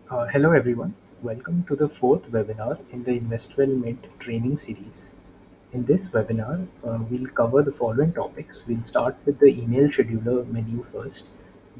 Hello everyone, welcome to the fourth webinar in the InvestWell Mint training series. In this webinar, we'll cover the following topics. We'll start with the email scheduler menu first.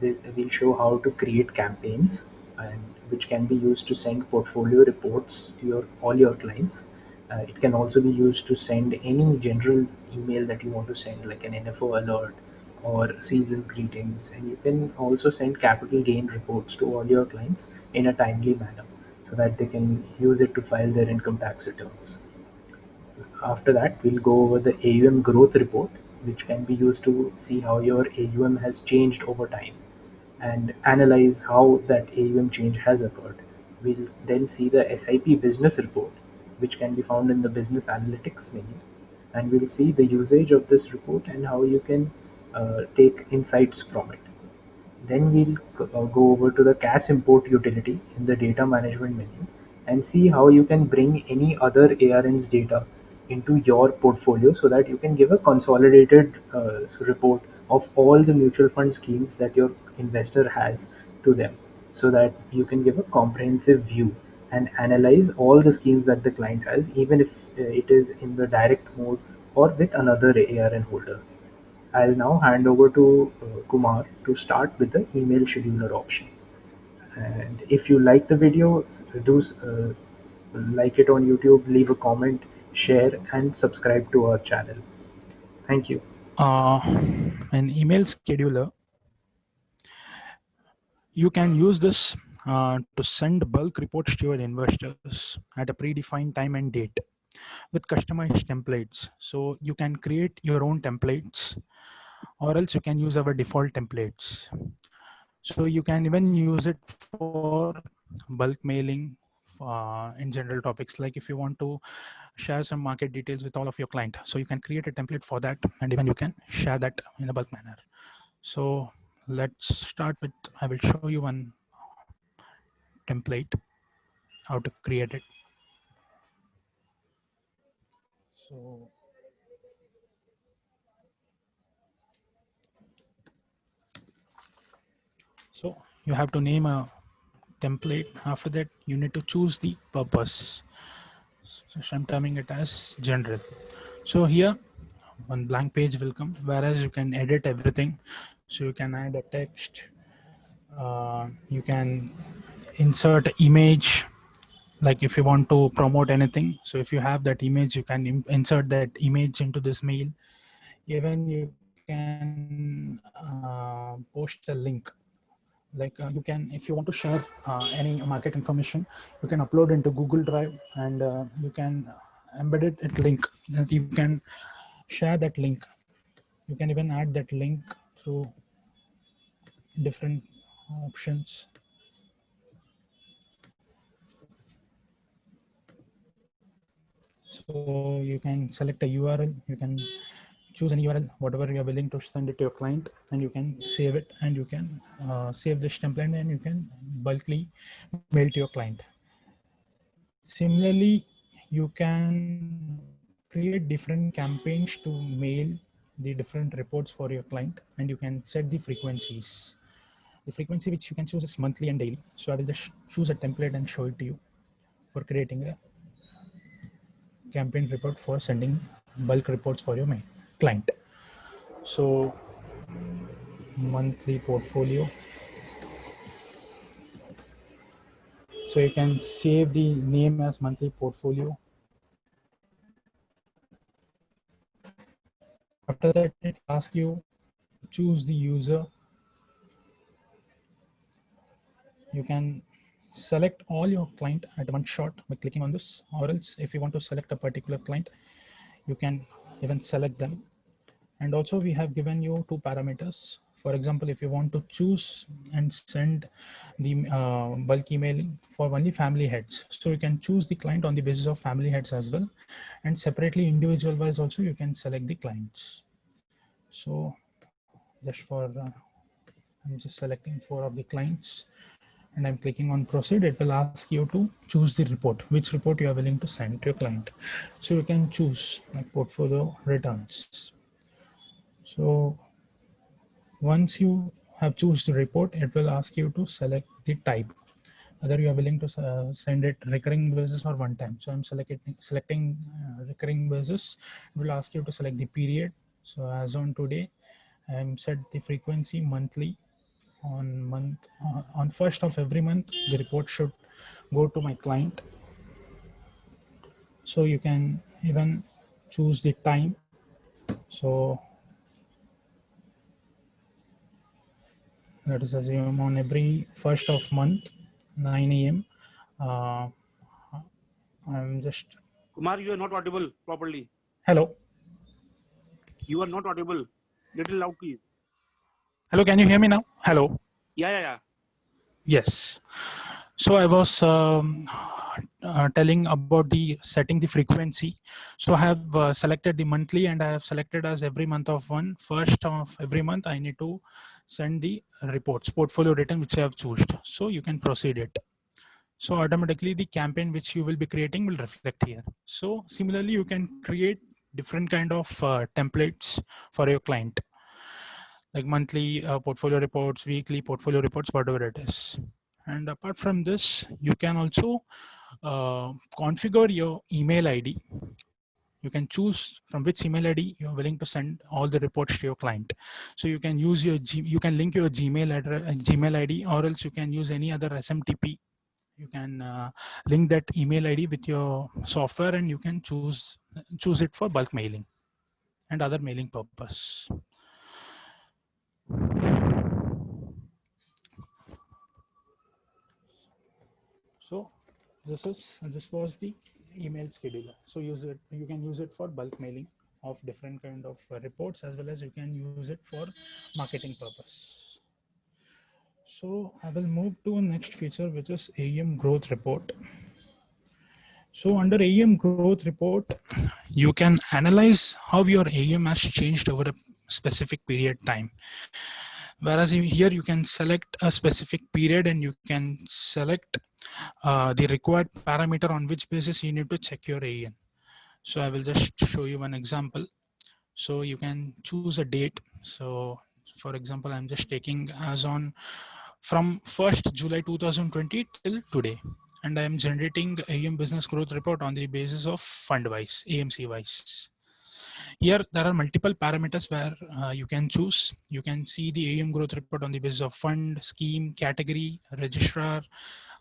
We'll show how to create campaigns and which can be used to send portfolio reports to all your clients. It can also be used to send any general email that you want to send, like an NFO alert or season's greetings. And you can also send capital gain reports to all your clients in a timely manner so that they can use it to file their income tax returns. After that, we'll go over the AUM growth report, which can be used to see how your AUM has changed over time and analyze how that AUM change has occurred. We'll then see the SIP business report, which can be found in the business analytics menu. And we'll see the usage of this report and how you can take insights from it. Then we'll go over to the cash import utility in the data management menu and see how you can bring any other ARN's data into your portfolio so that you can give a consolidated report of all the mutual fund schemes that your investor has to them so that you can give a comprehensive view and analyze all the schemes that the client has, even if it is in the direct mode or with another ARN holder. I'll now hand over to Kumar to start with the email scheduler option. And if you like the video, do like it on YouTube, leave a comment, share, and subscribe to our channel. Thank you. uh, an email scheduler, you can use this to send bulk reports to your investors at a predefined time and date with customized templates. So you can create your own templates, or else you can use our default templates. So you can even use it for bulk mailing in general topics, like if you want to share some market details with all of your client, so you can create a template for that, and even you can share that in a bulk manner. So let's start with, I will show you one template, how to create it. So you have to name a template. After that, you need to choose the purpose. So I'm terming it as general. So here one blank page will come, whereas you can edit everything. So you can add a text, you can insert image, like if you want to promote anything. So if you have that image, you can insert that image into this mail. Even you can post a link, like you can, if you want to share any market information, you can upload into Google Drive, and you can embed it at link that you can share that link. You can even add that link through different options. So you can select a URL, you can choose any URL, whatever you are willing to send it to your client, and you can save it, and you can save this template, and you can bulkly mail to your client. Similarly, you can create different campaigns to mail the different reports for your client, and you can set the frequencies. The frequency which you can choose is monthly and daily. So I will just choose a template and show it to you for creating a campaign report for sending bulk reports for your client. So monthly portfolio. So you can save the name as monthly portfolio. After that, it will ask you choose the user. You can select all your client at one shot by clicking on this, or else if you want to select a particular client, you can even select them. And also we have given you two parameters. For example, if you want to choose and send the bulk emailing for only family heads, so you can choose the client on the basis of family heads as well, and separately individual wise also you can select the clients. So just for I'm just selecting 4 of the clients, and I'm clicking on proceed. It will ask you to choose the report, which report you are willing to send to your client. So you can choose like portfolio returns. So once you have choose the report, it will ask you to select the type. whether you are willing to send it recurring basis or one time. So I'm selecting recurring basis. It will ask you to select the period. So as on today, I'm set the frequency monthly. On first of every month, the report should go to my client. So you can even choose the time. So let us assume on every first of month, 9 a.m. Uh, I'm just Kumar, you are not audible properly. hello. You are not audible. Little loud, please. Hello, can you hear me now? Hello. Yeah. Yes. So I was telling about the setting the frequency. So I have selected the monthly, and I have selected as every month of first of every month I need to send the reports, portfolio return, which I have chosen. So you can proceed it. So automatically the campaign which you will be creating will reflect here. So similarly, you can create different kind of templates for your client, like monthly portfolio reports, weekly portfolio reports, whatever it is. And apart from this, you can also configure your email ID. You can choose from which email ID you're willing to send all the reports to your client. So you can use you can link your Gmail address, Gmail ID, or else you can use any other SMTP. You can link that email ID with your software, and you can choose it for bulk mailing and other mailing purpose. So this was the email scheduler. So you can use it for bulk mailing of different kind of reports, as well as you can use it for marketing purpose. So I will move to next feature, which is AEM growth report. So under AEM growth report, you can analyze how your AEM has changed over a specific period time. Whereas here you can select a specific period, and you can select the required parameter on which basis you need to check your AEM. So I will just show you one example. So you can choose a date. So for example, I'm just taking as on from 1st July 2020 till today. And I am generating AEM business growth report on the basis of fund wise, AMC wise. Here, there are multiple parameters where you can choose. You can see the AUM growth report on the basis of fund, scheme, category, registrar,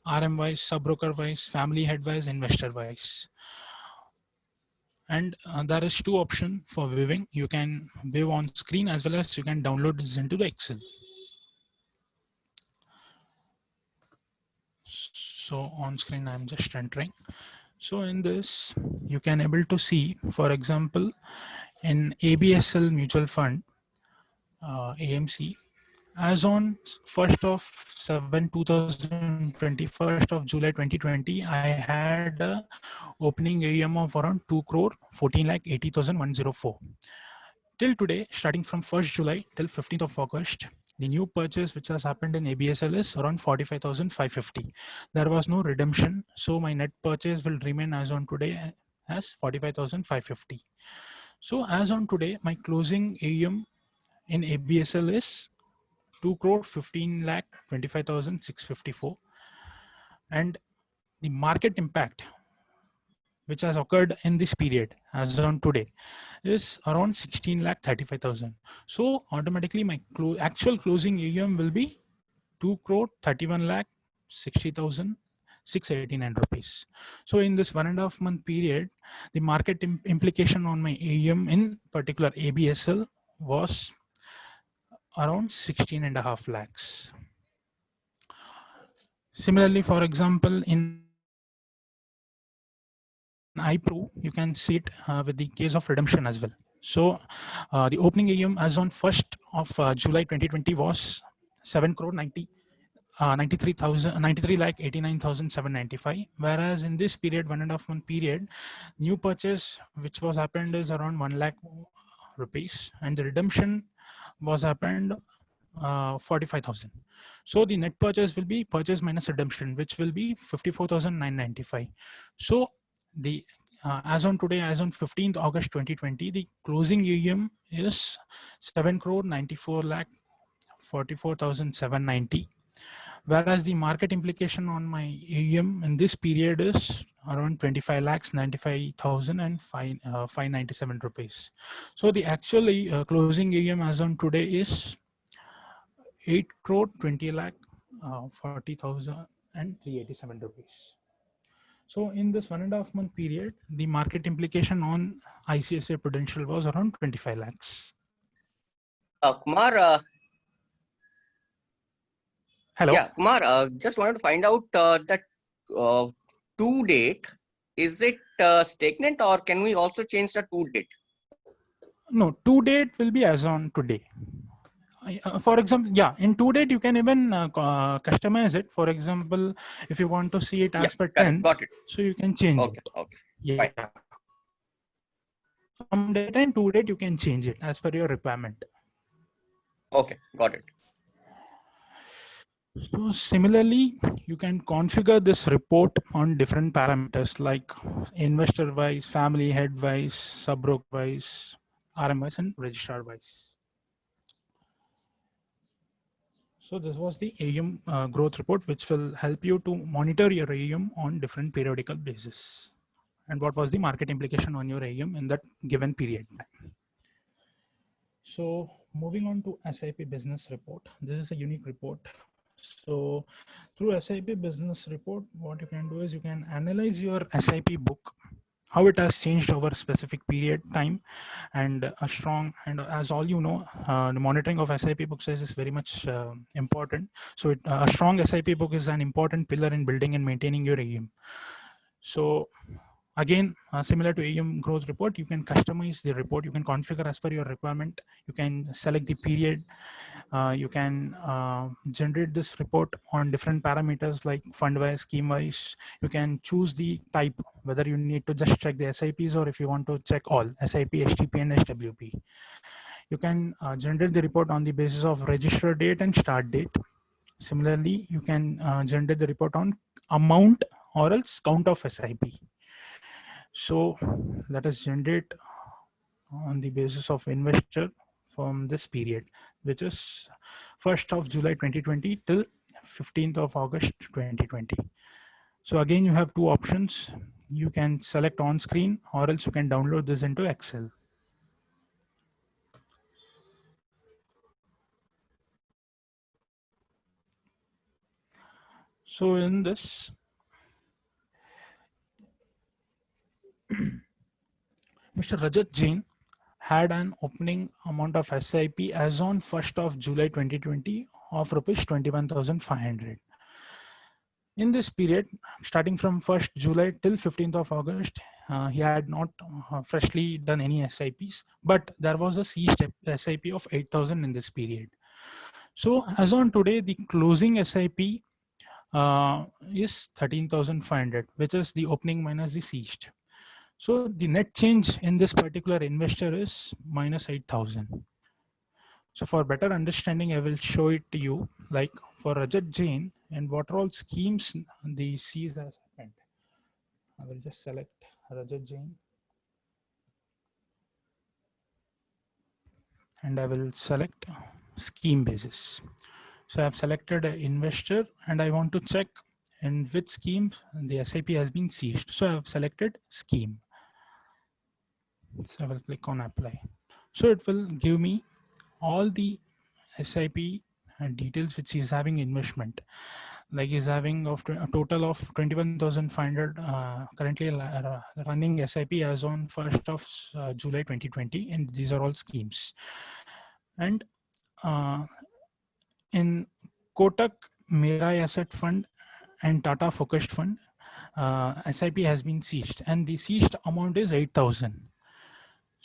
RM wise, sub-broker wise, family head wise, investor wise. And there is two options for viewing. You can view on screen, as well as you can download this into the Excel. So on screen, I'm just entering. So in this, you can able to see, for example, in ABSL mutual fund, AMC, as on 1st of 7 2020, 1st of July 2020, I had a opening AUM of around 2 crore 14 lakh 80,104. Till today, starting from 1st July till 15th of August, the new purchase which has happened in ABSL is around 45,550. There was no redemption, so my net purchase will remain as on today as 45,550. So as on today, my closing AUM in ABSL is 2 crore 15 lakh 25,654, and the market impact which has occurred in this period as on today is around 16 lakh 35,000. So automatically my actual closing AUM will be 2 crore 31 lakh 60,000 689 rupees. So in this 1.5 month period, the market implication on my AUM in particular ABSL was around 16.5 lakhs. Similarly, for example, in iPro, you can see it with the case of redemption as well. So the opening AUM as on 1st of July 2020 was 7 crore 93 lakh 89,795. Whereas in this period, 1.5 month period, new purchase which was happened is around 1 lakh rupees, and the redemption was happened 45,000. So the net purchase will be purchase minus redemption, which will be 54,995. So the as on today, as on 15th August 2020, the closing AUM is 7 crore 94 lakh 44,790. Whereas the market implication on my AUM in this period is around 25 lakhs 95,000 and 597 rupees. So the actually closing AUM as on today is 8 crore 20 lakh 40,000 and 387 rupees. So in this 1.5 month period, the market implication on ICICI Prudential was around 25 lakhs. Kumar, Hello. yeah, Kumar, just wanted to find out that to date, is it stagnant or can we also change the to date? No, to date will be as on today. For example, yeah, in to date you can even customize it. For example, if you want to see it as per 10th, got it. so you can change Okay, it. okay. Yeah. Fine. From date and to date you can change it as per your requirement. Okay, got it. So similarly, you can configure this report on different parameters like investor wise, family head wise, sub-broker wise, RMS and registrar wise. So this was the AUM growth report, which will help you to monitor your AUM on different periodical basis. And what was the market implication on your AUM in that given period. So moving on to SIP business report. This is a unique report. So through SIP business report, what you can do is you can analyze your SIP book, how it has changed over a specific period time, and a strong, and as all you know, the monitoring of SIP book size is very much important. So a strong SIP book is an important pillar in building and maintaining your AUM. So again, similar to AUM growth report, you can customize the report. You can configure as per your requirement. You can select the period. You can generate this report on different parameters like fund wise, scheme wise. You can choose the type, whether you need to just check the SIPs or if you want to check all SIP, STP and SWP. You can generate the report on the basis of register date and start date. Similarly, you can generate the report on amount or else count of SIP. So let us generate on the basis of investor from this period, which is 1st of July 2020 till 15th of August 2020. So again, you have two options. You can select on screen or else you can download this into Excel. So in this, Mr. Rajat Jain had an opening amount of SIP as on 1st of July 2020 of rupees 21,500. In this period, starting from 1st July till 15th of August, he had not freshly done any SIPs, but there was a seized SIP of 8,000 in this period. So as on today, the closing SIP is 13,500, which is the opening minus the seized. So the net change in this particular investor is minus 8,000. So for better understanding, I will show it to you, like for Rajat Jain and what all schemes the seized has happened. I will just select Rajat Jain and I will select scheme basis. So I have selected an investor and I want to check in which scheme the SIP has been seized. So I have selected scheme. So I will click on apply. So it will give me all the SIP and details which is having investment. Like he's having of a total of 21,500 currently running SIP as on 1st of July 2020, and these are all schemes. And in Kotak Mirai Asset Fund and Tata Focused Fund, SIP has been seized, and the seized amount is 8,000.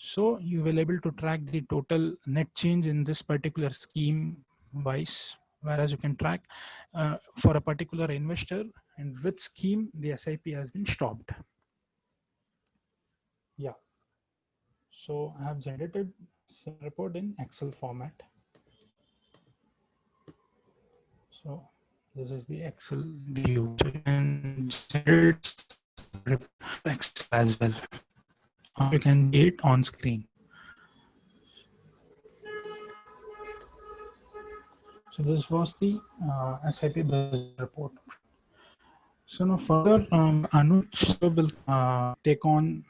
So you will able to track the total net change in this particular scheme wise, whereas you can track for a particular investor and which scheme the SIP has been stopped. Yeah. So I have generated some report in Excel format. So this is the Excel view. So you can generate Excel as well. You can see it on screen. So this was the SIP budget report. So now further, Anuj sir will take on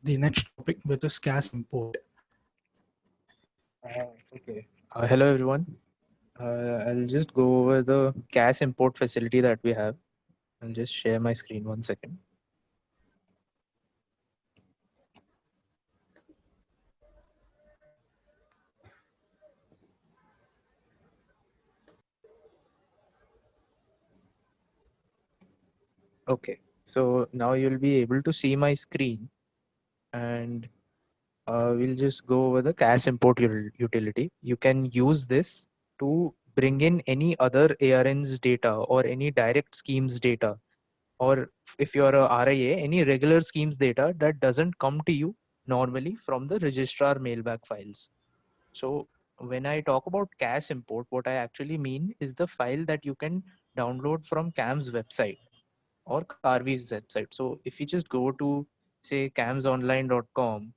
the next topic, which is cash import. Okay. Hello, everyone. I'll just go over the CAS import facility that we have. I'll just share my screen 1 second. Okay. So now you'll be able to see my screen, and we'll just go over the CAS import utility. You can use this to bring in any other ARN's data or any direct schemes data, or if you're a RIA, any regular schemes data that doesn't come to you normally from the registrar mailback files. So when I talk about CAS import, what I actually mean is the file that you can download from CAM's website or Carvi's website. So if you just go to say camsonline.com,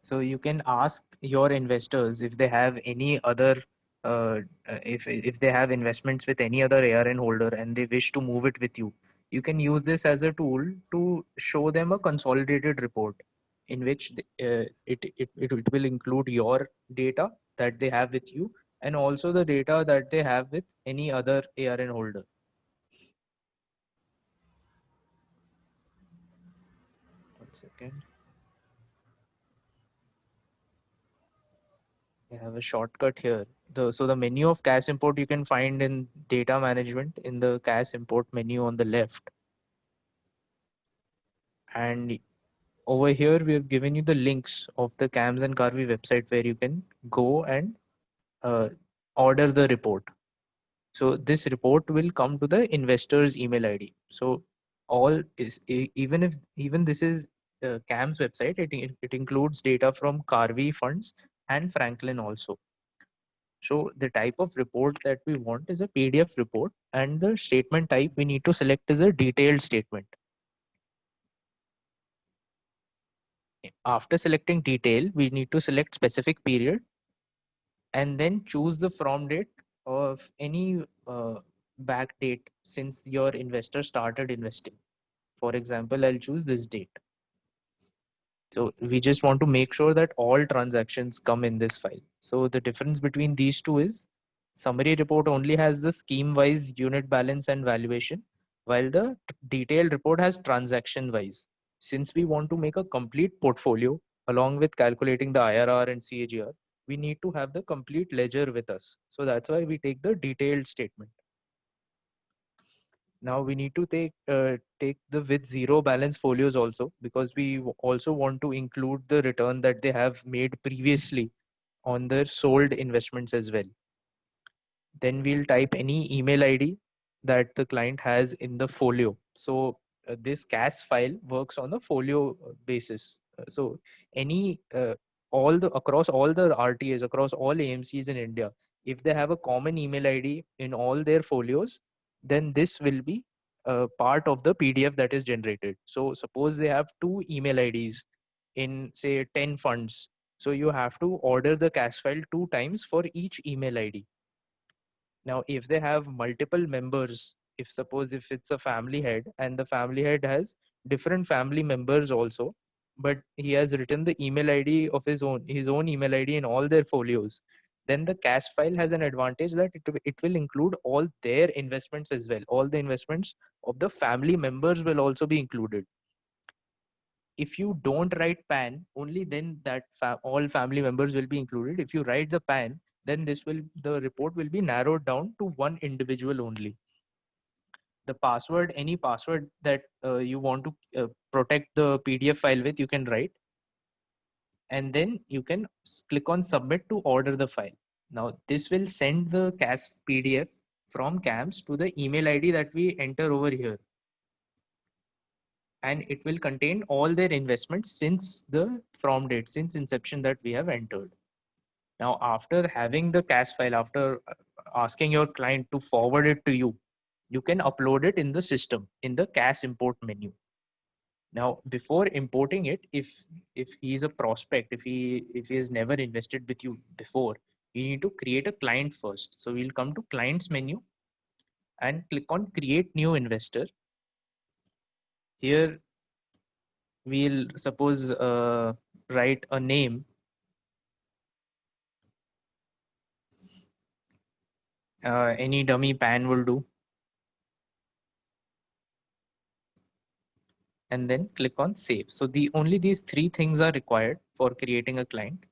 so you can ask your investors if they have any other if they have investments with any other ARN holder and they wish to move it with you. You can use this as a tool to show them a consolidated report in which it will include your data that they have with you and also the data that they have with any other ARN holder. One second. I have a shortcut here. So the menu of CAS import you can find in data management in the CAS import menu on the left. And over here, we have given you the links of the CAMS and Carvi website where you can go and uh, order the report. So this report will come to the investor's email ID. So all is even this is CAMS website, it includes data from Carvi funds and Franklin also. So the type of report that we want is a PDF report, and the statement type we need to select is a detailed statement. After selecting detail, we need to select specific period and then choose the from date of any back date since your investor started investing. For example, I'll choose this date. So we just want to make sure that all transactions come in this file. So the difference between these two is summary report only has the scheme wise unit balance and valuation, while the detailed report has transaction wise. Since we want to make a complete portfolio along with calculating the IRR and CAGR, we need to have the complete ledger with us. So that's why we take the detailed statement. Now we need to take the with zero balance folios also, because we also want to include the return that they have made previously on their sold investments as well. Then we'll type any email ID that the client has in the folio. So this CAS file works on a folio basis. So any all the across all the RTAs across all AMCs in India, if they have a common email ID in all their folios, then this will be part of the PDF that is generated. So suppose they have two email IDs in say 10 funds. So you have to order the CAS file 2 times for each email ID. Now, if they have multiple members, if suppose if it's a family head and the family head has different family members also, but he has written the email ID of his own email ID in all their folios, then the CAS file has an advantage that it will include all their investments as well. All the investments of the family members will also be included. If you don't write PAN, only then that all family members will be included. If you write the PAN, then the report will be narrowed down to one individual only. The password, any password that you want to protect the PDF file with, you can write, and then you can click on submit to order the file. Now this will send the CAS PDF from CAMS to the email ID that we enter over here, and it will contain all their investments since the from date, since inception that we have entered. Now, after having the CAS file, after asking your client to forward it to you, you can upload it in the system in the CAS import menu. Now, before importing it, if he's a prospect, if he has never invested with you before, you need to create a client first. So we'll come to clients menu and click on create new investor. Here we'll suppose write a name. Any dummy pan will do. And then click on save. So only these three things are required for creating a client.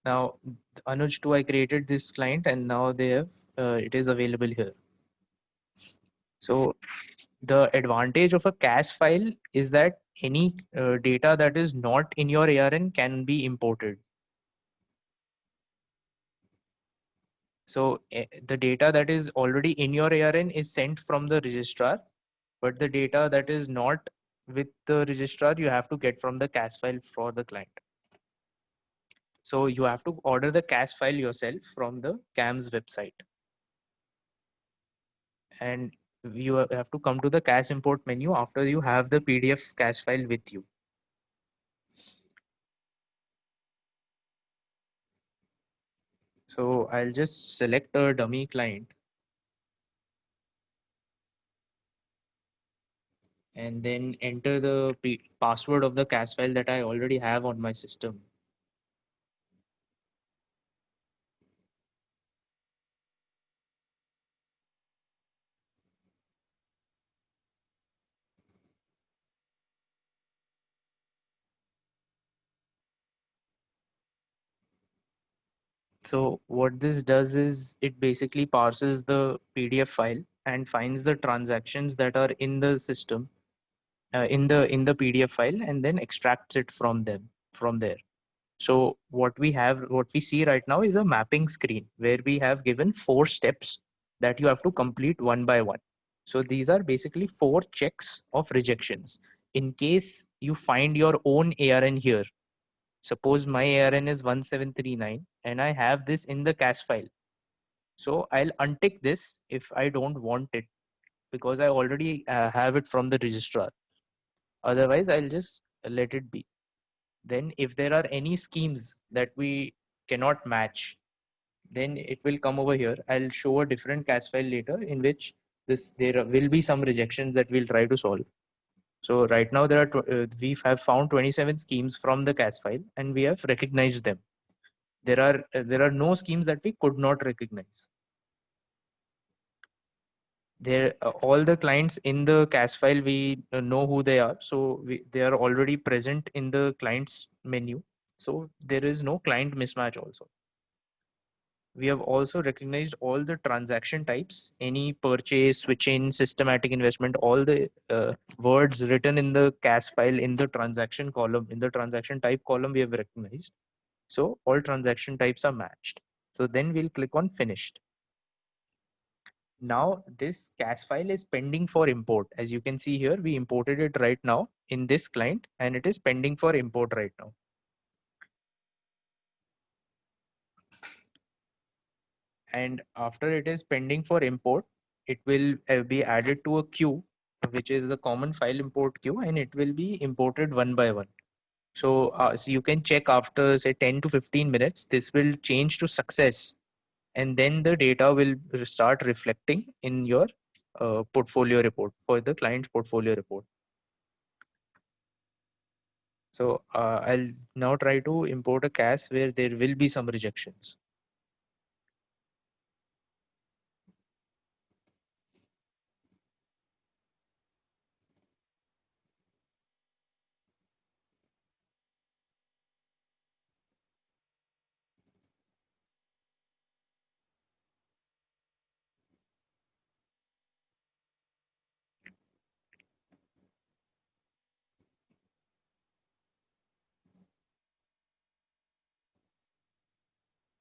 Now, Anuj 2, I created this client and now they have it is available here. So the advantage of a cache file is that any data that is not in your ARN can be imported. So the data that is already in your ARN is sent from the registrar, but the data that is not with the registrar, you have to get from the cache file for the client. So you have to order the cache file yourself from the CAMS website. And you have to come to the cache import menu after you have the PDF cache file with you. So I'll just select a dummy client and then enter the password of the cache file that I already have on my system. So what this does is it basically parses the PDF file and finds the transactions that are in the system in the PDF file and then extracts it from there. So what we see right now is a mapping screen where we have given 4 steps that you have to complete one by one. So these are basically 4 checks of rejections. In case you find your own ARN here, suppose my ARN is 1739 and I have this in the cache file. So I'll untick this if I don't want it because I already have it from the registrar. Otherwise, I'll just let it be. Then if there are any schemes that we cannot match, then it will come over here. I'll show a different cache file later in which there will be some rejections that we'll try to solve. So right now we have found 27 schemes from the cache file and we have recognized them. There are no schemes that we could not recognize. All the clients in the cache file, we know who they are. So they are already present in the clients menu. So there is no client mismatch also. We have also recognized all the transaction types, any purchase, switch in, systematic investment, all the words written in the cache file in the transaction column, in the transaction type column, we have recognized. So all transaction types are matched. So then we'll click on finished. Now this cache file is pending for import. As you can see here, we imported it right now in this client and it is pending for import right now. And after it is pending for import, it will be added to a queue, which is the common file import queue, and it will be imported one by one. So you can check after say 10 to 15 minutes, this will change to success. And then the data will start reflecting in your portfolio report for the client's portfolio report. So I'll now try to import a cache where there will be some rejections.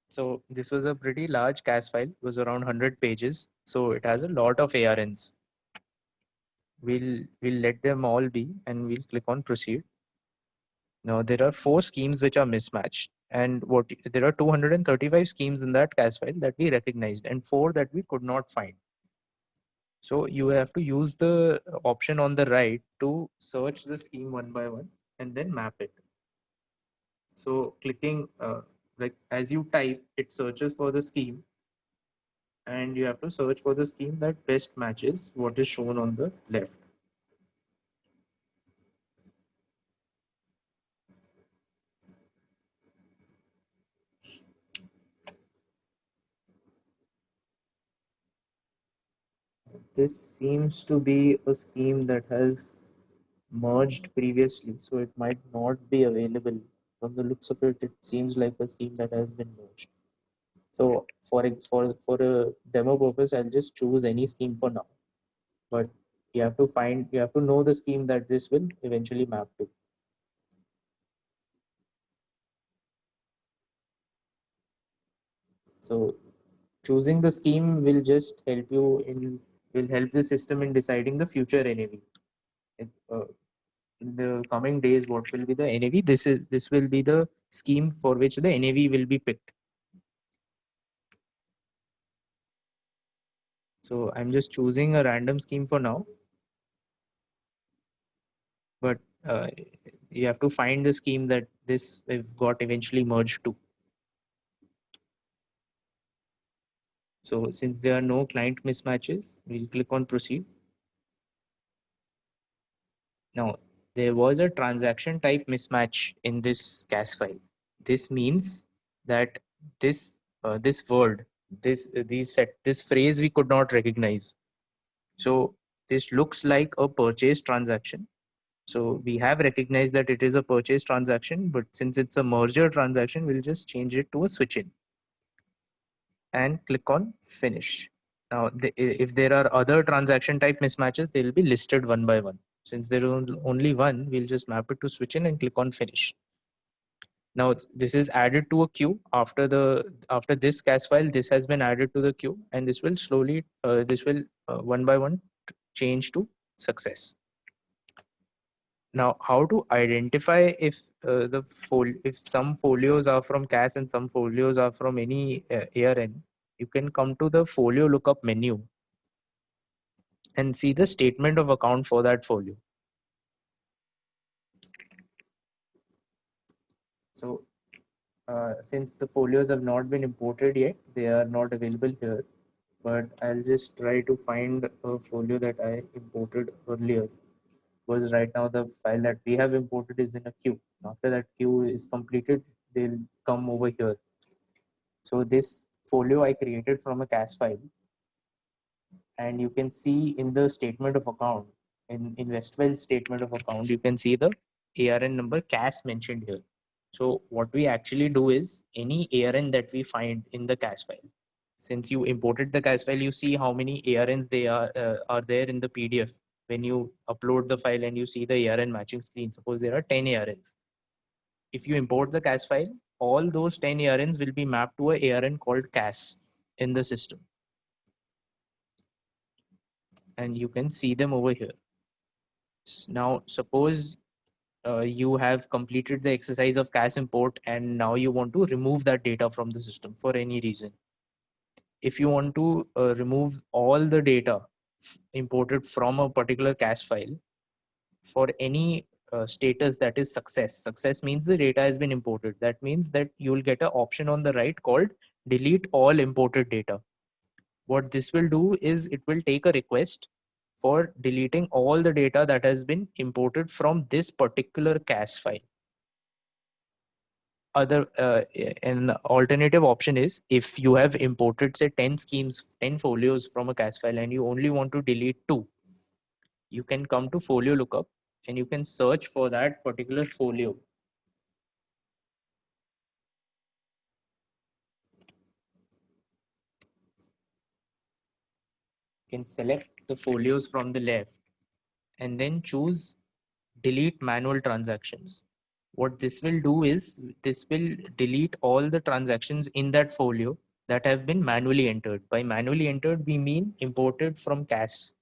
So this was a pretty large cache file. It was around 100 pages. So it has a lot of ARNs. We'll let them all be and we'll click on proceed. Now there are 4 schemes which are mismatched And there are 235 schemes in that CAS file that we recognized and 4 that we could not find. So you have to use the option on the right to search the scheme one by one and then map it. So clicking like as you type, it searches for the scheme, and you have to search for the scheme that best matches what is shown on the left. This seems to be a scheme that has merged previously, so it might not be available. From the looks of it, it seems like a scheme that has been merged. So for a demo purpose, I'll just choose any scheme for now. But you have to know the scheme that this will eventually map to. So choosing the scheme will just help will help the system in deciding the future NAV. In the coming days, what will be the NAV? This will be the scheme for which the NAV will be picked. So I'm just choosing a random scheme for now, but you have to find the scheme that this got eventually merged to. So since there are no client mismatches, we'll click on proceed. Now, there was a transaction type mismatch in this CAS file. This means that this word, this phrase we could not recognize. So this looks like a purchase transaction. So we have recognized that it is a purchase transaction, but since it's a merger transaction, we'll just change it to a switch in and click on finish. Now, if there are other transaction type mismatches, they'll be listed one by one. Since there is only one, we'll just map it to switch in and click on finish. Now this is added to a queue after this CAS file. This has been added to the queue, and this will slowly one by one change to success. Now, how to identify if if some folios are from CAS and some folios are from any ARN? You can come to the folio lookup menu and see the statement of account for that folio. So since the folios have not been imported yet, they are not available here, but I'll just try to find a folio that I imported earlier, because right now the file that we have imported is in a queue. After that queue is completed, they'll come over here. So this folio I created from a CAS file, and you can see in the statement of account, in Westwell statement of account, you can see the ARN number CAS mentioned here. So what we actually do is any ARN that we find in the CAS file, since you imported the CAS file, you see how many ARNs they are there in the PDF. When you upload the file and you see the ARN matching screen, suppose there are 10 ARNs. If you import the CAS file, all those 10 ARNs will be mapped to a ARN called CAS in the system. And you can see them over here. Now, suppose you have completed the exercise of CAS import and now you want to remove that data from the system for any reason. If you want to remove all the data imported from a particular CAS file for any status that is success means the data has been imported. That means that you will get an option on the right called delete all imported data. What this will do is it will take a request for deleting all the data that has been imported from this particular CAS file. An alternative option is, if you have imported say 10 schemes, 10 folios from a CAS file and you only want to delete 2, you can come to folio lookup and you can search for that particular folio. You can select the folios from the left and then choose delete manual transactions. What this will do is this will delete all the transactions in that folio that have been manually entered. By manually entered, we mean imported from CAS.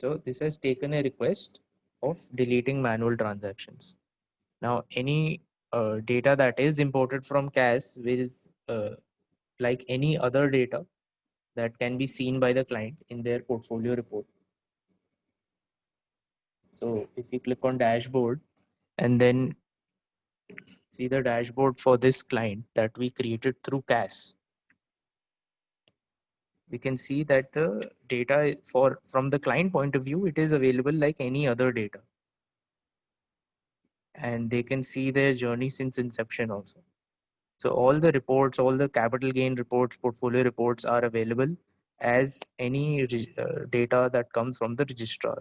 So this has taken a request of deleting manual transactions. Now, any data that is imported from CAS is like any other data that can be seen by the client in their portfolio report. So if you click on dashboard and then see the dashboard for this client that we created through CAS, we can see that the data from the client point of view, it is available like any other data. And they can see their journey since inception also. So all the reports, all the capital gain reports, portfolio reports are available as any data that comes from the registrar.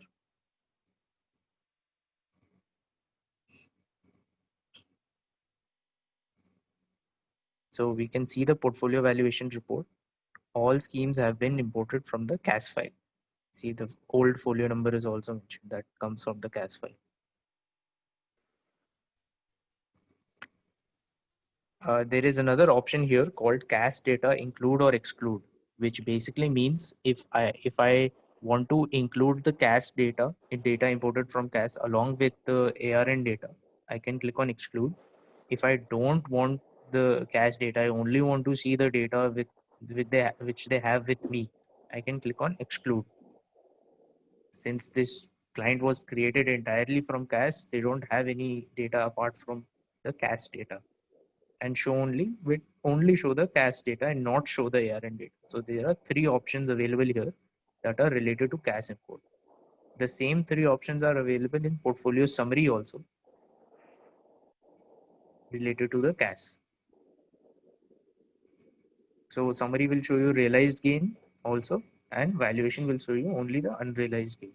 So we can see the portfolio valuation report. All schemes have been imported from the CAS file. See, the old folio number is also mentioned that comes from the CAS file. There is another option here called CAS data include or exclude, which basically means if I want to include the CAS data imported from CAS along with the ARN data, I can click on exclude. If I don't want the CAS data, I only want to see the data which they have with me, I can click on exclude. Since this client was created entirely from CAS, they don't have any data apart from the CAS data, and only show the CAS data and not show the ARN data. So there are three options available here that are related to CAS import. The same three options are available in portfolio summary also related to the CAS. So summary will show you realized gain also, and valuation will show you only the unrealized gain.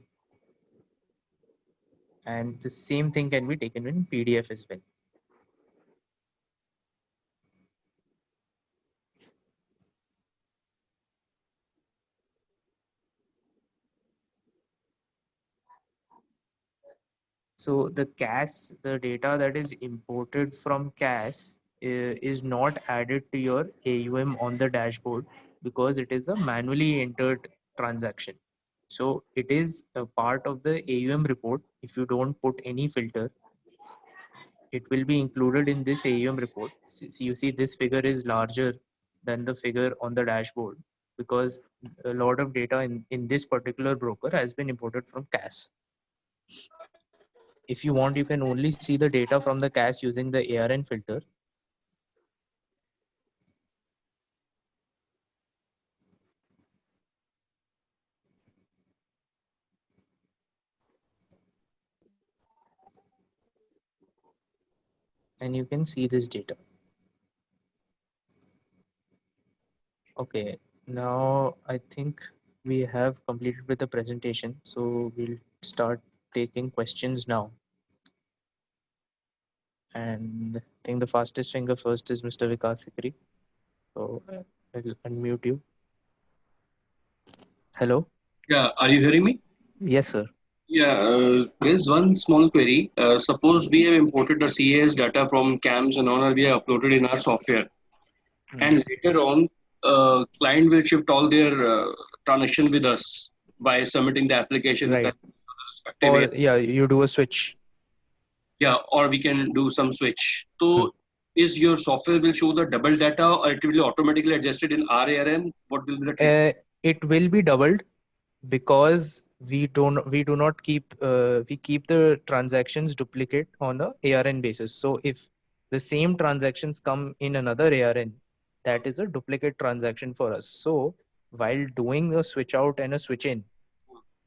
And the same thing can be taken in PDF as well. So the CAS, the data that is imported from CAS is not added to your AUM on the dashboard because it is a manually entered transaction. So it is a part of the AUM report. If you don't put any filter, it will be included in this AUM report. So you see this figure is larger than the figure on the dashboard because a lot of data in this particular broker has been imported from CAS. If you want, you can only see the data from the CAS using the ARN filter. And you can see this data. Okay, now I think we have completed with the presentation. So we'll start taking questions now. And I think the fastest finger first is Mr. Vikas Sikri. So I'll unmute you. Hello? Yeah, are you hearing me? Yes, sir. Yeah, there's one small query. Suppose we have imported the CAS data from CAMS and all, we have uploaded in our software, and later on, client will shift all their transaction with us by submitting the application with Right. the respective Or area. yeah, you do a switch. Yeah, or we can do some switch. So, is your software will show the double data, or it will be automatically adjusted in RARN? What will be the trick? It will be doubled because we do not keep we keep the transactions duplicate on a ARN basis. So if the same transactions come in another ARN, that is a duplicate transaction for us. So while doing a switch out and a switch in,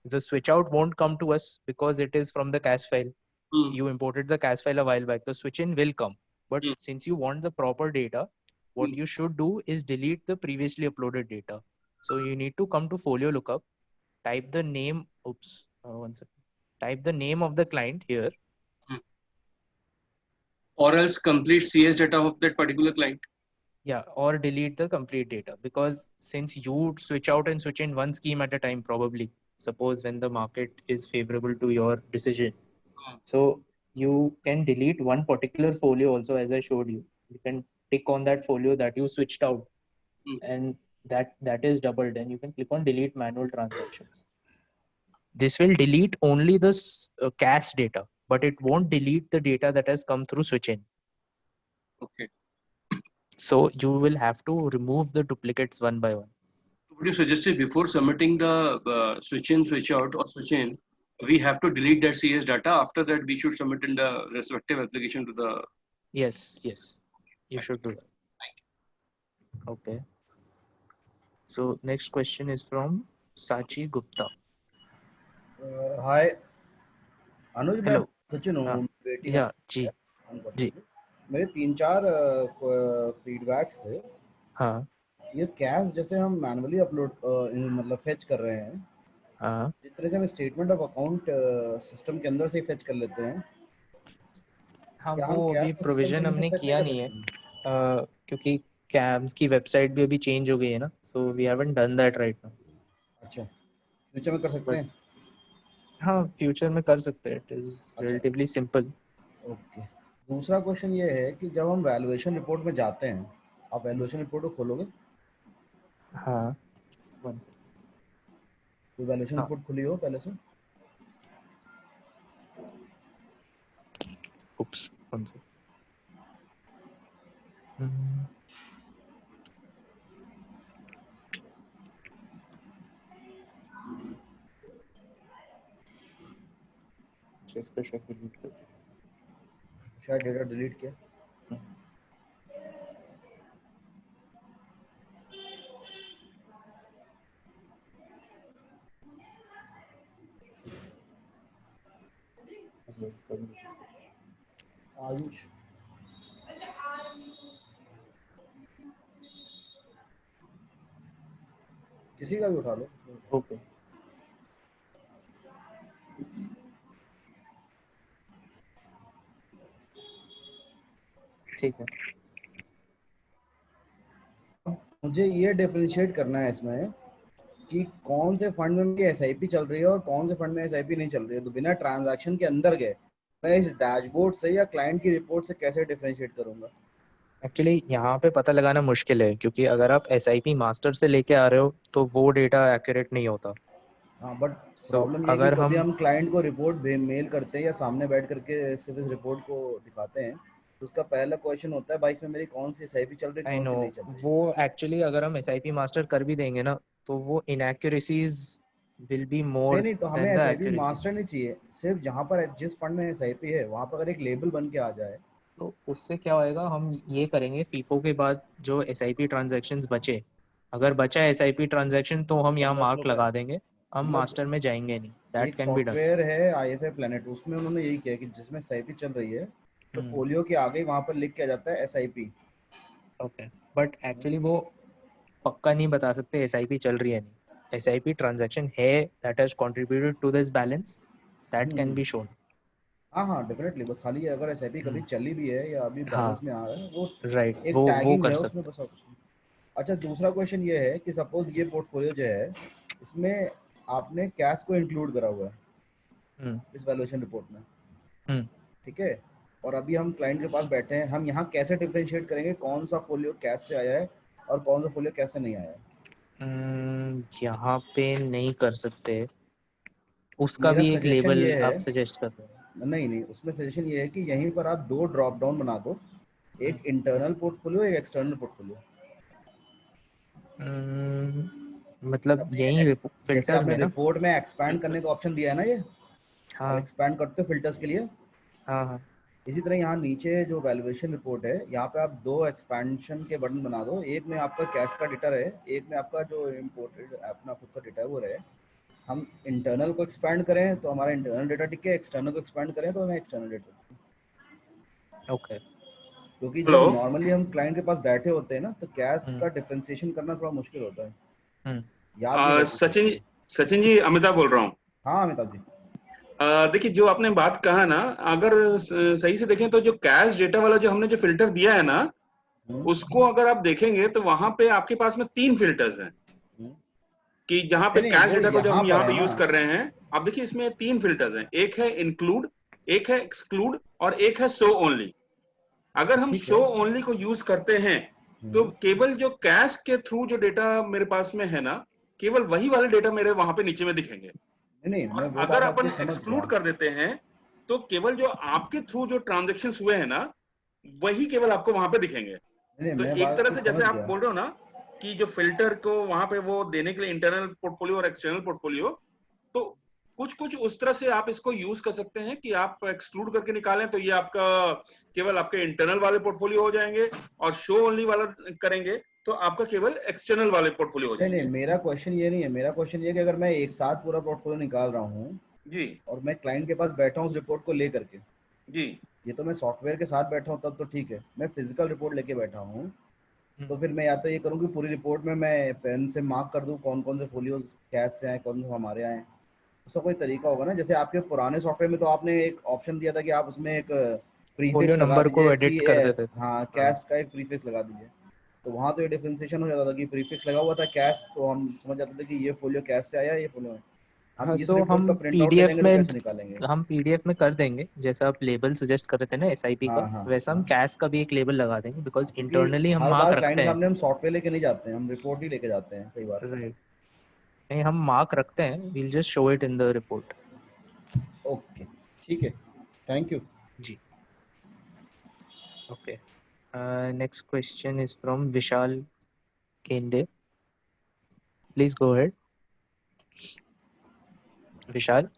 the switch out won't come to us because it is from the CAS file. Hmm. You imported the CAS file a while back. The switch in will come, but Hmm. since you want the proper data, what you should do is delete the previously uploaded data. So you need to come to folio lookup, type the name. Oops, one second. Type the name of the client here. Or else complete CS data of that particular client. Yeah, or delete the complete data, because since you switch out and switch in one scheme at a time, probably suppose when the market is favorable to your decision. So you can delete one particular folio also, as I showed you. You can tick on that folio that you switched out, and that is doubled, and you can click on delete manual transactions. this will delete only the cache data, but it won't delete the data that has come through switch in. Okay. So you will have to remove the duplicates one by one. Would you suggest it before submitting the switch in, switch out, or switch in, we have to delete that CS data? After that, we should submit in the respective application to the. Yes, you should do that. Okay. So next question is from Sachi Gupta. हाय अनुज, मैं Hello. Sachin हूँ, हाँ, बेटी या जी जी मेरे 3-4 feedbacks थे। हाँ ये cash जैसे हम मैनुअली अपलोड मतलब फेच कर रहे हैं, हाँ जिस तरह से हम स्टेटमेंट ऑफ अकाउंट सिस्टम के अंदर से ही फेच कर लेते हैं, हाँ, क्या हम वो कैश अभी को सिस्टम के प्रोविजन अंदर हमने फेच नहीं किया कर नहीं है सकते? क्योंकि कैम्स की वेबसाइट भी अभी चेंज हो गई है ना, so we haven't done that right now. अच्छा, फ्यूचर में कर सकते हैं? हाँ, फ्यूचर में कर सकते हैं, इट इज अच्छा। Relatively simple. ओके, दूसरा क्वेश्चन ये है कि जब हम वैल्यूएशन रिपोर्ट में जाते हैं, आप वैल्यूएशन रिपोर्ट को खोलोगे? हाँ, वन सेकंड। तो वैल्यूएशन हाँ। रिपोर्ट खुली हो पहले से? उप्स, वन सेकंड। इसका शायद डिलीट कर दिया। शायद डेटा डिलीट किया। आयुष, किसी का भी उठा लो। ओके, ठीक है। मुझे ये डिफरेंशिएट करना है इसमें कि कौन से फंड में मेरी एसआईपी चल रही है और कौन से फंड में एसआईपी नहीं चल रही है। तो बिना ट्रांजैक्शन के अंदर गए मैं इस डैशबोर्ड से या क्लाइंट की रिपोर्ट से कैसे डिफरेंशिएट करूंगा? एक्चुअली यहाँ पे पता लगाना मुश्किल है, क्योंकि अगर आप SIP मास्टर से लेके आ रहे हो तो वो डेटा एक्यूरेट नहीं होता। हाँ, बट प्रॉब्लम ये है अगर कि कभी हम क्लाइंट को रिपोर्ट मेल करते हैं या सामने बैठ करके सिर्फ इस रिपोर्ट को दिखाते हैं, तो उसका पहला क्वेश्चन होता है भाई इसमें मेरी कौन सी एसआईपी चल रही है, आई कौन नो, सी नहीं चल रही। वो एक्चुअली अगर हम SIP मास्टर कर भी देंगे ना, तो वो इनएक्यूरेसीज विल बी मोर नहीं, तो हमें then the SIP accuracies. Master नहीं चाहिए, सिर्फ जहाँ पर जिस फंड में एसआईपी है वहाँ पर अगर एक लेबल बन के आ जाए तो उससे क्या होएगा, हम ये करेंगे फीफो के बाद जो SIP ट्रांजैक्शंस बचे, अगर बचा SIP ट्रांजैक्शन तो हम यहाँ मार्क लगा देंगे, हम मतलब मास्टर में जाएंगे नहीं। दैट एक कैन बी डन। सॉफ्टवेयर है IFA प्लेनेट, उसमें उन्होंने यही किया कि जिसमें एसआईपी चल रही है तो फोलियो के आगे वहाँ पर लिख के आ जाता है एसआईपी। ओके, बट एक्चुअली वो पक्का नहीं बता सकते SIP चल रही है नहीं। SIP ट्रांजैक्शन है that has contributed to this balance, that can be shown. हाँ डेफिनेटली, बस खाली अगर एसआईपी कभी चली भी है या अभी बैलेंस हाँ में आ रहा है वो राइट, एक वो टैगिंग कर है सकते। उसमें, बस और कुछ नहीं। अच्छा, दूसरा क्वेश्चन ये है कि सपोज ये पोर्टफोलियो जो है इसमें आपने कैश को इंक्लूड करा हुआ है इस वैल्यूएशन रिपोर्ट में, ठीक है, और अभी हम क्लाइंट के पास बैठे हैं, हम यहाँ कैसे डिफरेंशिएट करेंगे कौन सा फोलियो कैश से आया है और कौन सा फोलियो कैश से नहीं आया है? यहाँ पे नहीं कर सकते, उसका मेरा भी एक सजेशन लेबल ये है, आप सजेस्ट कर रहे हैं। नहीं, उसमें सजेशन ये है कि यहीं पर आप दो ड्रॉप डाउन बना दो, एक इंटरनल पोर्टफोलियो, एक एक्सटर्नल पोर्टफोलियो। मतलब यही जैसे फिल्टर आपने में ना? रिपोर्ट में एक्सपैंड करने का ऑप्शन दिया है ना, ये हाँ एक्सपैंड करते हो फिल्टर्स के लिए, हाँ हाँ, इसी तरह यहाँ नीचे जो वैल्यूएशन रिपोर्ट है यहाँ पे आप दो एक्सपेंशन के बटन बना दो, एक में आपका कैश का डेटा रहे, एक में आपका जो इम्पोर्टेड अपना खुद का डेटा है वो रहे। हम इंटरनल को एक्सपैंड करें तो हमारा इंटरनल डेटा टिके, एक्सटर्नल को एक्सपैंड करें तो हमें एक्सटर्नल डेटा। ओके। क्योंकि जब नॉर्मली हम क्लाइंट के पास बैठे होते हैं ना तो कैश का डिफरेंशिएशन करना थोड़ा मुश्किल होता है। याद भी बहुत सचिन जी, अमिताभ बोल रहा हूँ। हाँ अमिताभ जी, देखिए जो आपने बात कहा ना, अगर सही से देखें तो जो कैश डेटा वाला जो हमने जो फिल्टर दिया है ना, उसको अगर आप देखेंगे तो वहां पे आपके पास में 3 फिल्टर्स हैं कि जहां पे कैश डेटा को जो हम यहाँ पे यूज कर रहे हैं। आप देखिए इसमें 3 फिल्टर्स हैं, एक है इंक्लूड, एक है एक्सक्लूड और एक है शो ओनली। अगर हम शो ओनली को यूज करते हैं तो केवल जो कैश के थ्रू जो डेटा मेरे पास में है ना, केवल वही वाले डेटा मेरे वहां पे नीचे में दिखेंगे। नहीं मैं वो अगर बात अपन आपकी समझ एक्सक्लूड गया। कर देते हैं तो केवल जो आपके थ्रू जो ट्रांजेक्शन हुए हैं ना वही केवल आपको वहां पे दिखेंगे। नहीं तो मैं एक बात तरह आपकी से जैसे समझ आप गया। बोल रहे हो ना कि जो फिल्टर को वहां पे वो देने के लिए इंटरनल पोर्टफोलियो और एक्सटर्नल पोर्टफोलियो, तो कुछ कुछ उस तरह से आप इसको यूज कर सकते हैं कि आप एक्सक्लूड करके निकालें तो ये आपका केवल आपके इंटरनल वाले पोर्टफोलियो हो जाएंगे, और शो ओनली वाला करेंगे तो आपका केवल एक्सटर्नल वाले पोर्टफोलियो हो नहीं जाएंगे। मेरा क्वेश्चन ये नहीं है, मेरा क्वेश्चन ये है कि अगर मैं एक साथ पूरा पोर्टफोलियो निकाल रहा हूँ जी और मैं क्लाइंट के पास बैठा हूँ उस रिपोर्ट को लेकर के, जी ये तो मैं सॉफ्टवेयर के साथ बैठा हूँ तब तो ठीक है, मैं फिजिकल रिपोर्ट लेके बैठा हूँ, तो फिर मैं या तो ये करूँ कि पूरी रिपोर्ट में मैं पेन से मार्क कर दूँ कौन कौन से फोलियोज कैश से आए, कौन से हमारे आए। उसका कोई तरीका होगा ना, जैसे आपके पुराने सॉफ्टवेयर में तो आपने एक ऑप्शन दिया था कि आप उसमें एक फोलियो प्रीफिक्स लगा नंबर को दीजिए, एडिट कर CAS, देते थे। हाँ कैश का एक प्रीफिक्स लगा दीजिए, तो वहाँ तो ये डिफरेंशिएशन हो जाता था कि प्रीफिक्स लगा हुआ था कैश, तो हम समझ जाते थे कि ये फोलियो कैश से आया, ये फोलियो। हम हाँ, इस सो रिपोर्ट का हम प्रिंट आउट ले पीडीएफ लेंगे तो में कैसे निकालेंगे? कर देंगे, जैसा आप लेबल सजेस्ट कर रहे थे ना एसआईपी का, हाँ हाँ वैसा हम हाँ कैश का भी एक लेबल लगा देंगे, बिकॉज क्योंकि इंटरनली हम हर मार्क बार क्लाइंट रखते के हैं। सामने हम सॉफ्टवेयर लेके नहीं जाते हैं, हम रिपोर्ट ही लेके जाते हैं कई बार। राइट, नहीं हम मार्क रखते हैं, we'll just show it in the report. Okay ठीक है, थैंक यू। जी, okay. Next question is from Vishal Kende, please go ahead Vishal.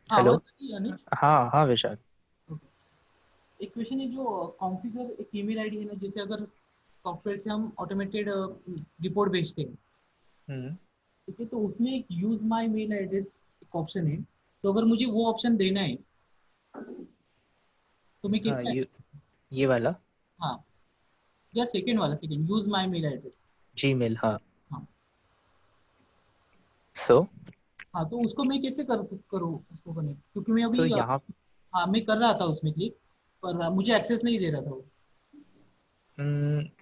Hello. आवाज आ रही है अनिल? हाँ हाँ विशाल। एक क्वेश्चन है जो कॉन्फ़िगर एक ईमेल आईडी है ना, जैसे अगर सॉफ्टवेयर से हम ऑटोमेटेड रिपोर्ट भेजते हैं, ठीक है, तो उसमें एक यूज माय मेल एड्रेस एक ऑप्शन है, तो अगर मुझे वो ऑप्शन देना है तो मैं हाँ, कैसे? ये वाला हाँ, या सेकंड वाला, second use my mail address. Gmail, हाँ। हाँ सो हाँ, तो उसको मैं कैसे करूँ उसको कनेक्ट, क्योंकि मैं सो अभी यहाँ हाँ मैं कर रहा था उसमें क्लिक, पर मुझे एक्सेस नहीं दे रहा था वो।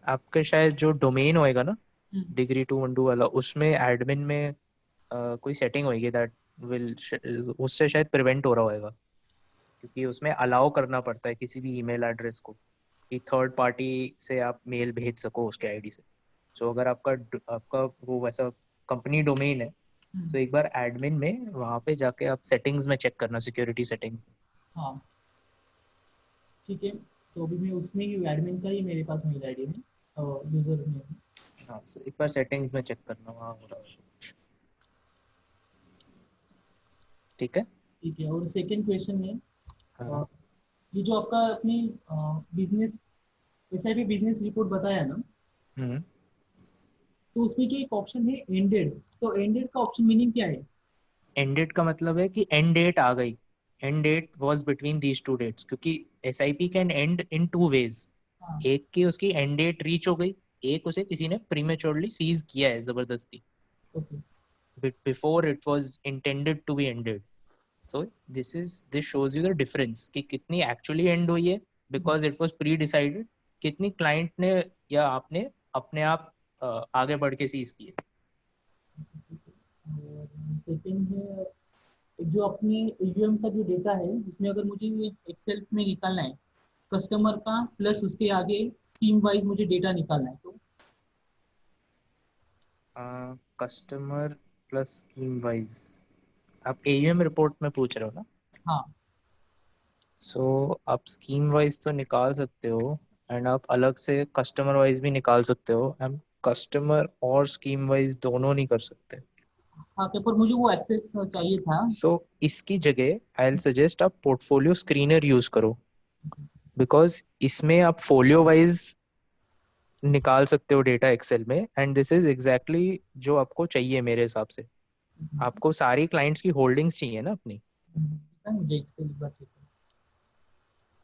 आपका शायद जो डोमेन होएगा ना, हम्म, degree212 वाला, उसमें एडमिन में कोई सेटिंग होएगी दैट विल, उससे शायद प्रिवेंट हो रहा होएगा, क्योंकि उसमें अलाउ करना पड़ता है किसी भी ईमेल एड्रेस को कि थर्ड पार्टी से आप मेल भेज सको उसके आईडी से। सो अगर आपका वो वैसा कंपनी डोमेन है, हम्म, तो एक बार एडमिन में वहाँ पे जाके आप सेटिंग्स में चेक करना, सिक्योरिटी सेटिंग्स। हाँ ठीक है, तो अभी मैं उसमें ही एडमिन का ही मेरे पास मेल आईडी है और यूजर में। हाँ, so एक बार सेटिंग्स में चेक करना वहाँ हो रहा है। ठीक है। ठीक है, और सेकंड क्वेश्चन है, हाँ। ये जो आपका अपनी बिजनेस एसआईपी बिजनेस रिपोर्ट बताया ना, हम्म तो उसमें जो एक ऑप्शन है एंडेड, तो एंडेड का ऑप्शन मीनिंग क्या है? एंड डेट का मतलब है कि एंड डेट आ गई, end date was between these two dates, क्योंकि SIP can end in two ways. हाँ एक की उसकी एंड डेट रीच हो गई, एक उसे किसी ने प्रीमेच्योरली सीज किया है जबरदस्ती, okay. Before it was intended to be ended. So this shows you the difference कि कितनी एक्चुअली एंड हुई है because it was pre decided, कितनी क्लाइंट ने या आपने अपने आप आगे बढ़ के सीज की है। सेकंड है, जो अपने यूएम का जो डेटा है उसमें अगर मुझे एक्सेल में निकालना है कस्टमर का प्लस उसके आगे स्कीम वाइज मुझे डेटा निकालना है, तो कस्टमर प्लस स्कीम वाइज, आप एयूएम रिपोर्ट में पूछ रहे हो ना? हाँ सो आप स्कीम वाइज तो निकाल सकते हो, एंड आप अलग से कस्टमर वाइज भी निकाल सकते हो, एंड कस्टमर और स्कीम वाइज दोनों नहीं कर सकते। हाँ, तो पर मुझे वो एक्सेस चाहिए था। सो इसकी जगह आई विल सजेस्ट आप पोर्टफोलियो स्क्रीनर यूज करो, बिकॉज इसमें आप फोलियो वाइज निकाल सकते हो डेटा एक्सेल में, एंड दिस इज एग्जैक्टली जो आपको चाहिए मेरे हिसाब से। आपको सारी क्लाइंट्स की होल्डिंग्स चाहिए ना अपनी, मुझे एक्सेल एक बार चेक करना।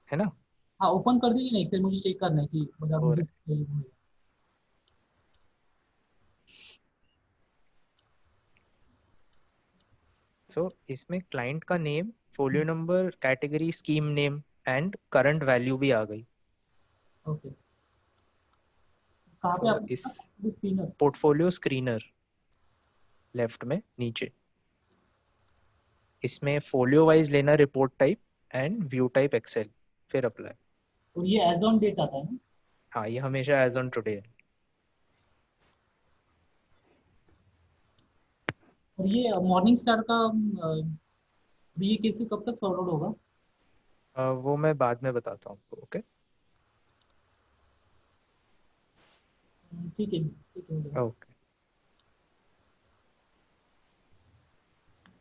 है ना? हाँ ओपन कर दीजिए ना एक्सेल, मुझे चेक करना है कि मतलब और मुझे चाहिए वो है। सो इसमें क्लाइंट का name, folio number, category, scheme name and current value भी आ गई। ओके, कहाँ पे सो इस आपने स्पिनर? पोर्टफोलियो स्क्रीनर लेफ्ट में नीचे, इसमें फोलियो वाइज लेना report type and view type excel, फिर अप्लाई। और ये एज ऑन डेट आता है ना? हाँ, ये हमेशा एज ऑन टुडे है। और ये मॉर्निंग स्टार का ये कैसे कब तक फॉरवर्ड होगा? वो मैं बाद में बताता हूँ आपको. ओके. ठीक है ठीक है. Okay.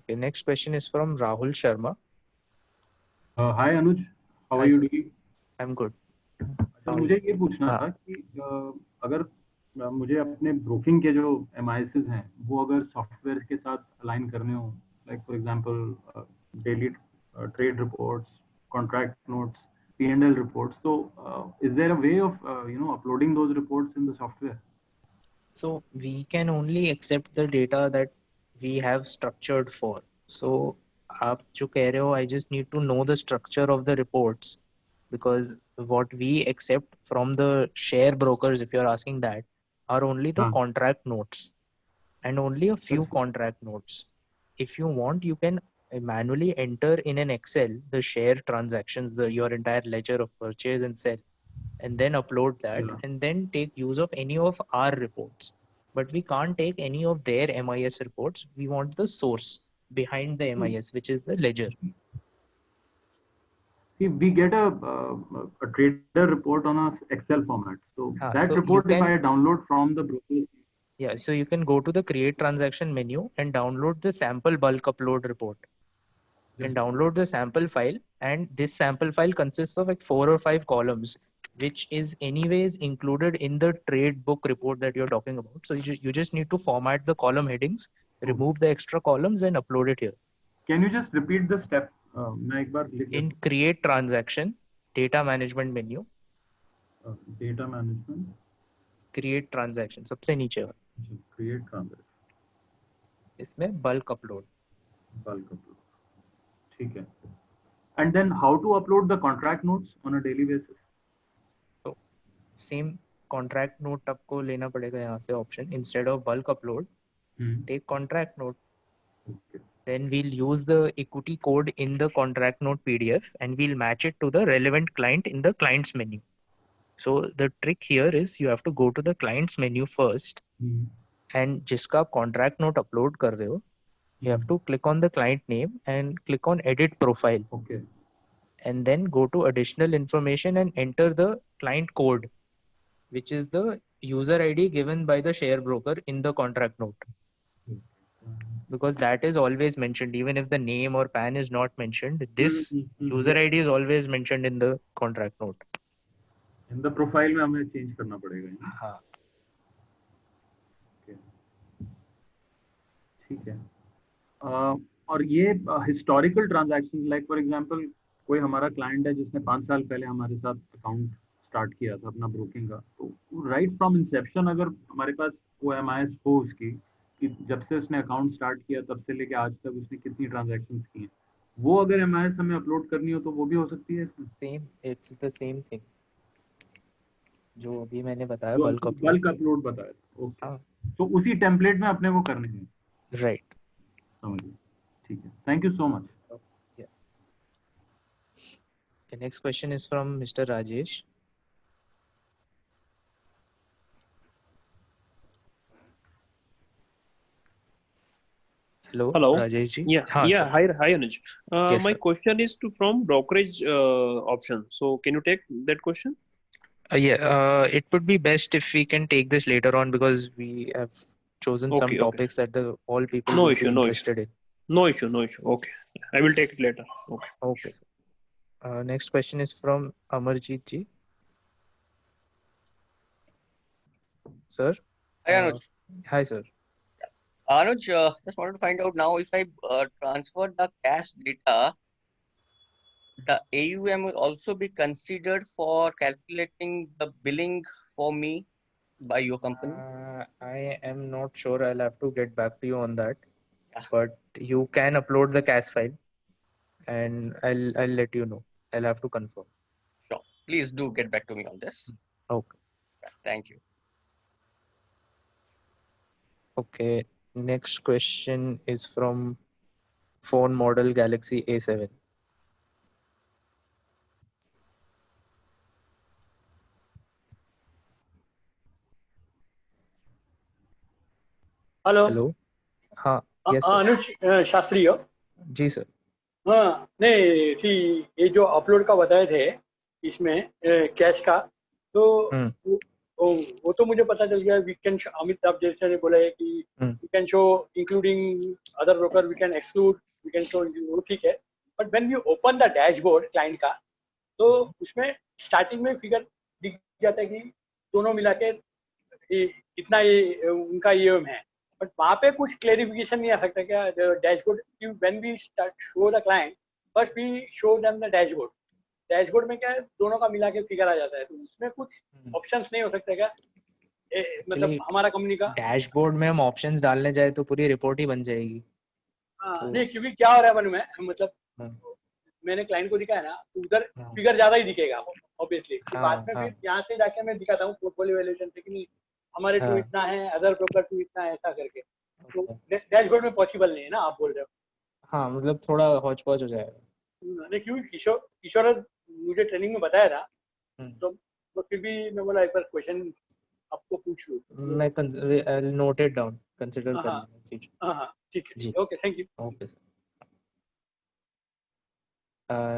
Okay. Next question is from Rahul Sharma. Hi Anuj, how are Hi you sir. doing? I'm good. अच्छा How are मुझे you? ये पूछना हाँ. था कि अगर मुझे अपने ब्रोकिंग के जो MISs हैं वो अगर सॉफ्टवेयर के साथ अलाइन करने हो, like for example daily trade reports, contract notes, P&L reports, so is there a way of uploading those reports in the software? So we can only accept the data that we have structured for. So आप जो कह रहे हो, I just need to know the structure of the reports, because what we accept from the share brokers, if you're asking that, are only the हाँ. contract notes and only a few अच्छा. contract notes. If you want, you can manually enter in an Excel the share transactions, your entire ledger of purchase and sell, and then upload that, Yeah. and then take use of any of our reports. But we can't take any of their MIS reports. We want the source behind the MIS, which is the ledger. See, we get a trader report on a Excel format. So that So you report, if can, I download from the broker, yeah, so you can go to the create transaction menu and download the sample bulk upload report. You can download the sample file, and this sample file consists of like 4 or 5 columns, which is anyways included in the trade book report that you're talking about. So you just need to format the column headings, remove the extra columns, and upload it here. Can you just repeat the step? मैं एक बार लिख In create transaction, data management menu, data management, create transaction, सबसे नीचे वाला, create transaction, इसमें bulk upload. bulk upload. ठीक है. And then how to upload the contract notes on a daily basis? So same contract note आपको लेना पड़ेगा यहाँ से option, instead of bulk upload, take contract note. Okay. Then we'll use the equity code in the contract note PDF, and we'll match it to the relevant client in the client's menu. So the trick here is you have to go to the client's menu first, and जिसका आप contract note upload कर रहे हो, you have to click on the client name and click on edit profile. Okay. And then go to additional information and enter the client code, which is the user ID given by the share broker in the contract note. Because that is always mentioned, even if the name or PAN is not mentioned, this user ID is always mentioned in the contract note. In the profile में हमें change करना पड़ेगा. हाँ. Okay. ठीक है. और ये historical transactions, like for example, कोई हमारा client है जिसने 5 साल पहले हमारे साथ account start किया था अपना broking का, तो right from inception अगर हमारे पास वो MIS हो उसकी, कि जब से उसने अकाउंट स्टार्ट किया तब से लेके आज तक उसने कितनी ट्रांजैक्शंस की हैं, वो अगर MIS हमें अपलोड करनी हो तो वो भी हो सकती है इसमें? Same, it's the same thing जो अभी मैंने बताया, बल्क अपलोड बताया. ओके. तो उसी टेम्पलेट में अपने को करने हैं. राइट. समझ गया. ठीक है. Thank you so much. The next question is from Mr. Rajesh. Hello, Rajesh ji. Yeah, sir. Hi Anuj. Yes, my sir. question is from brokerage option. So can you take that question? It would be best if we can take this later on, because we have chosen some topics that all people will be interested in. No issue. Okay, I will take it later. Okay, sir. Next question is from Amarjeet ji. Sir. Hi Anuj. Hi sir. Anuj, just wanted to find out now, if I transfer the cash data, the AUM will also be considered for calculating the billing for me by your company? I am not sure. I'll have to get back to you on that. But you can upload the cash file, and I'll let you know. I'll have to confirm. Sure. Please do get back to me on this. Okay. Thank you. Okay. Next question is from phone model Galaxy A7. Hello. Hello. हाँ, yes sir. अनुज शास्त्री हो? जी sir. हाँ नहीं सी, ये जो upload का बताए थे इसमें कैश का, तो वो तो मुझे पता चल गया। वी कैन, अमित आप जैसे ने बोला है कि we can show including other broker, we can exclude, we can show, वो ठीक है। But when we open the dashboard client का, तो उसमें स्टार्टिंग में फिगर दिख जाता है कि दोनों मिला के इतना ये उनका ईएम है। बट वहाँ पे कुछ क्लेरिफिकेशन नहीं आ सकता क्या? Dashboard, when we start show the client, first we show them the dashboard. Dashboard में क्या है, दोनों का मिला के फिगर आ जाता है, तो उसमें कुछ ऑप्शंस नहीं हो सकते क्या? मतलब हमारा कंपनी का डैशबोर्ड में हम ऑप्शंस डालने जाए तो पूरी रिपोर्ट ही बन जाएगी। नहीं, क्योंकि क्या हो रहा है मन में, मतलब मैंने क्लाइंट को दिखाया ना, तो उधर फिगर ज्यादा ही दिखेगा ऑब्वियसली। बाद में फिर यहाँ से जाके मैं दिखाता हूँ पोर्टफोलियो वैल्यूएशन से कि नहीं हमारे टू इतना है, अदर ब्रोकर टू इतना है, ऐसा करके। तो डैशबोर्ड में पॉसिबल नहीं है ना, आप बोल रहे हो? हाँ, मतलब थोड़ा हौच पौच हो जाएगा। नहीं, क्योंकि किशोर मुझे ट्रेनिंग में बताया था, तो फिर भी मैं बोला एक बार क्वेश्चन आपको पूछ लूँ। मैं नोटेड डाउन, कंसीडर कर लूंगा। हाँ ठीक है, okay, thank you. Okay sir.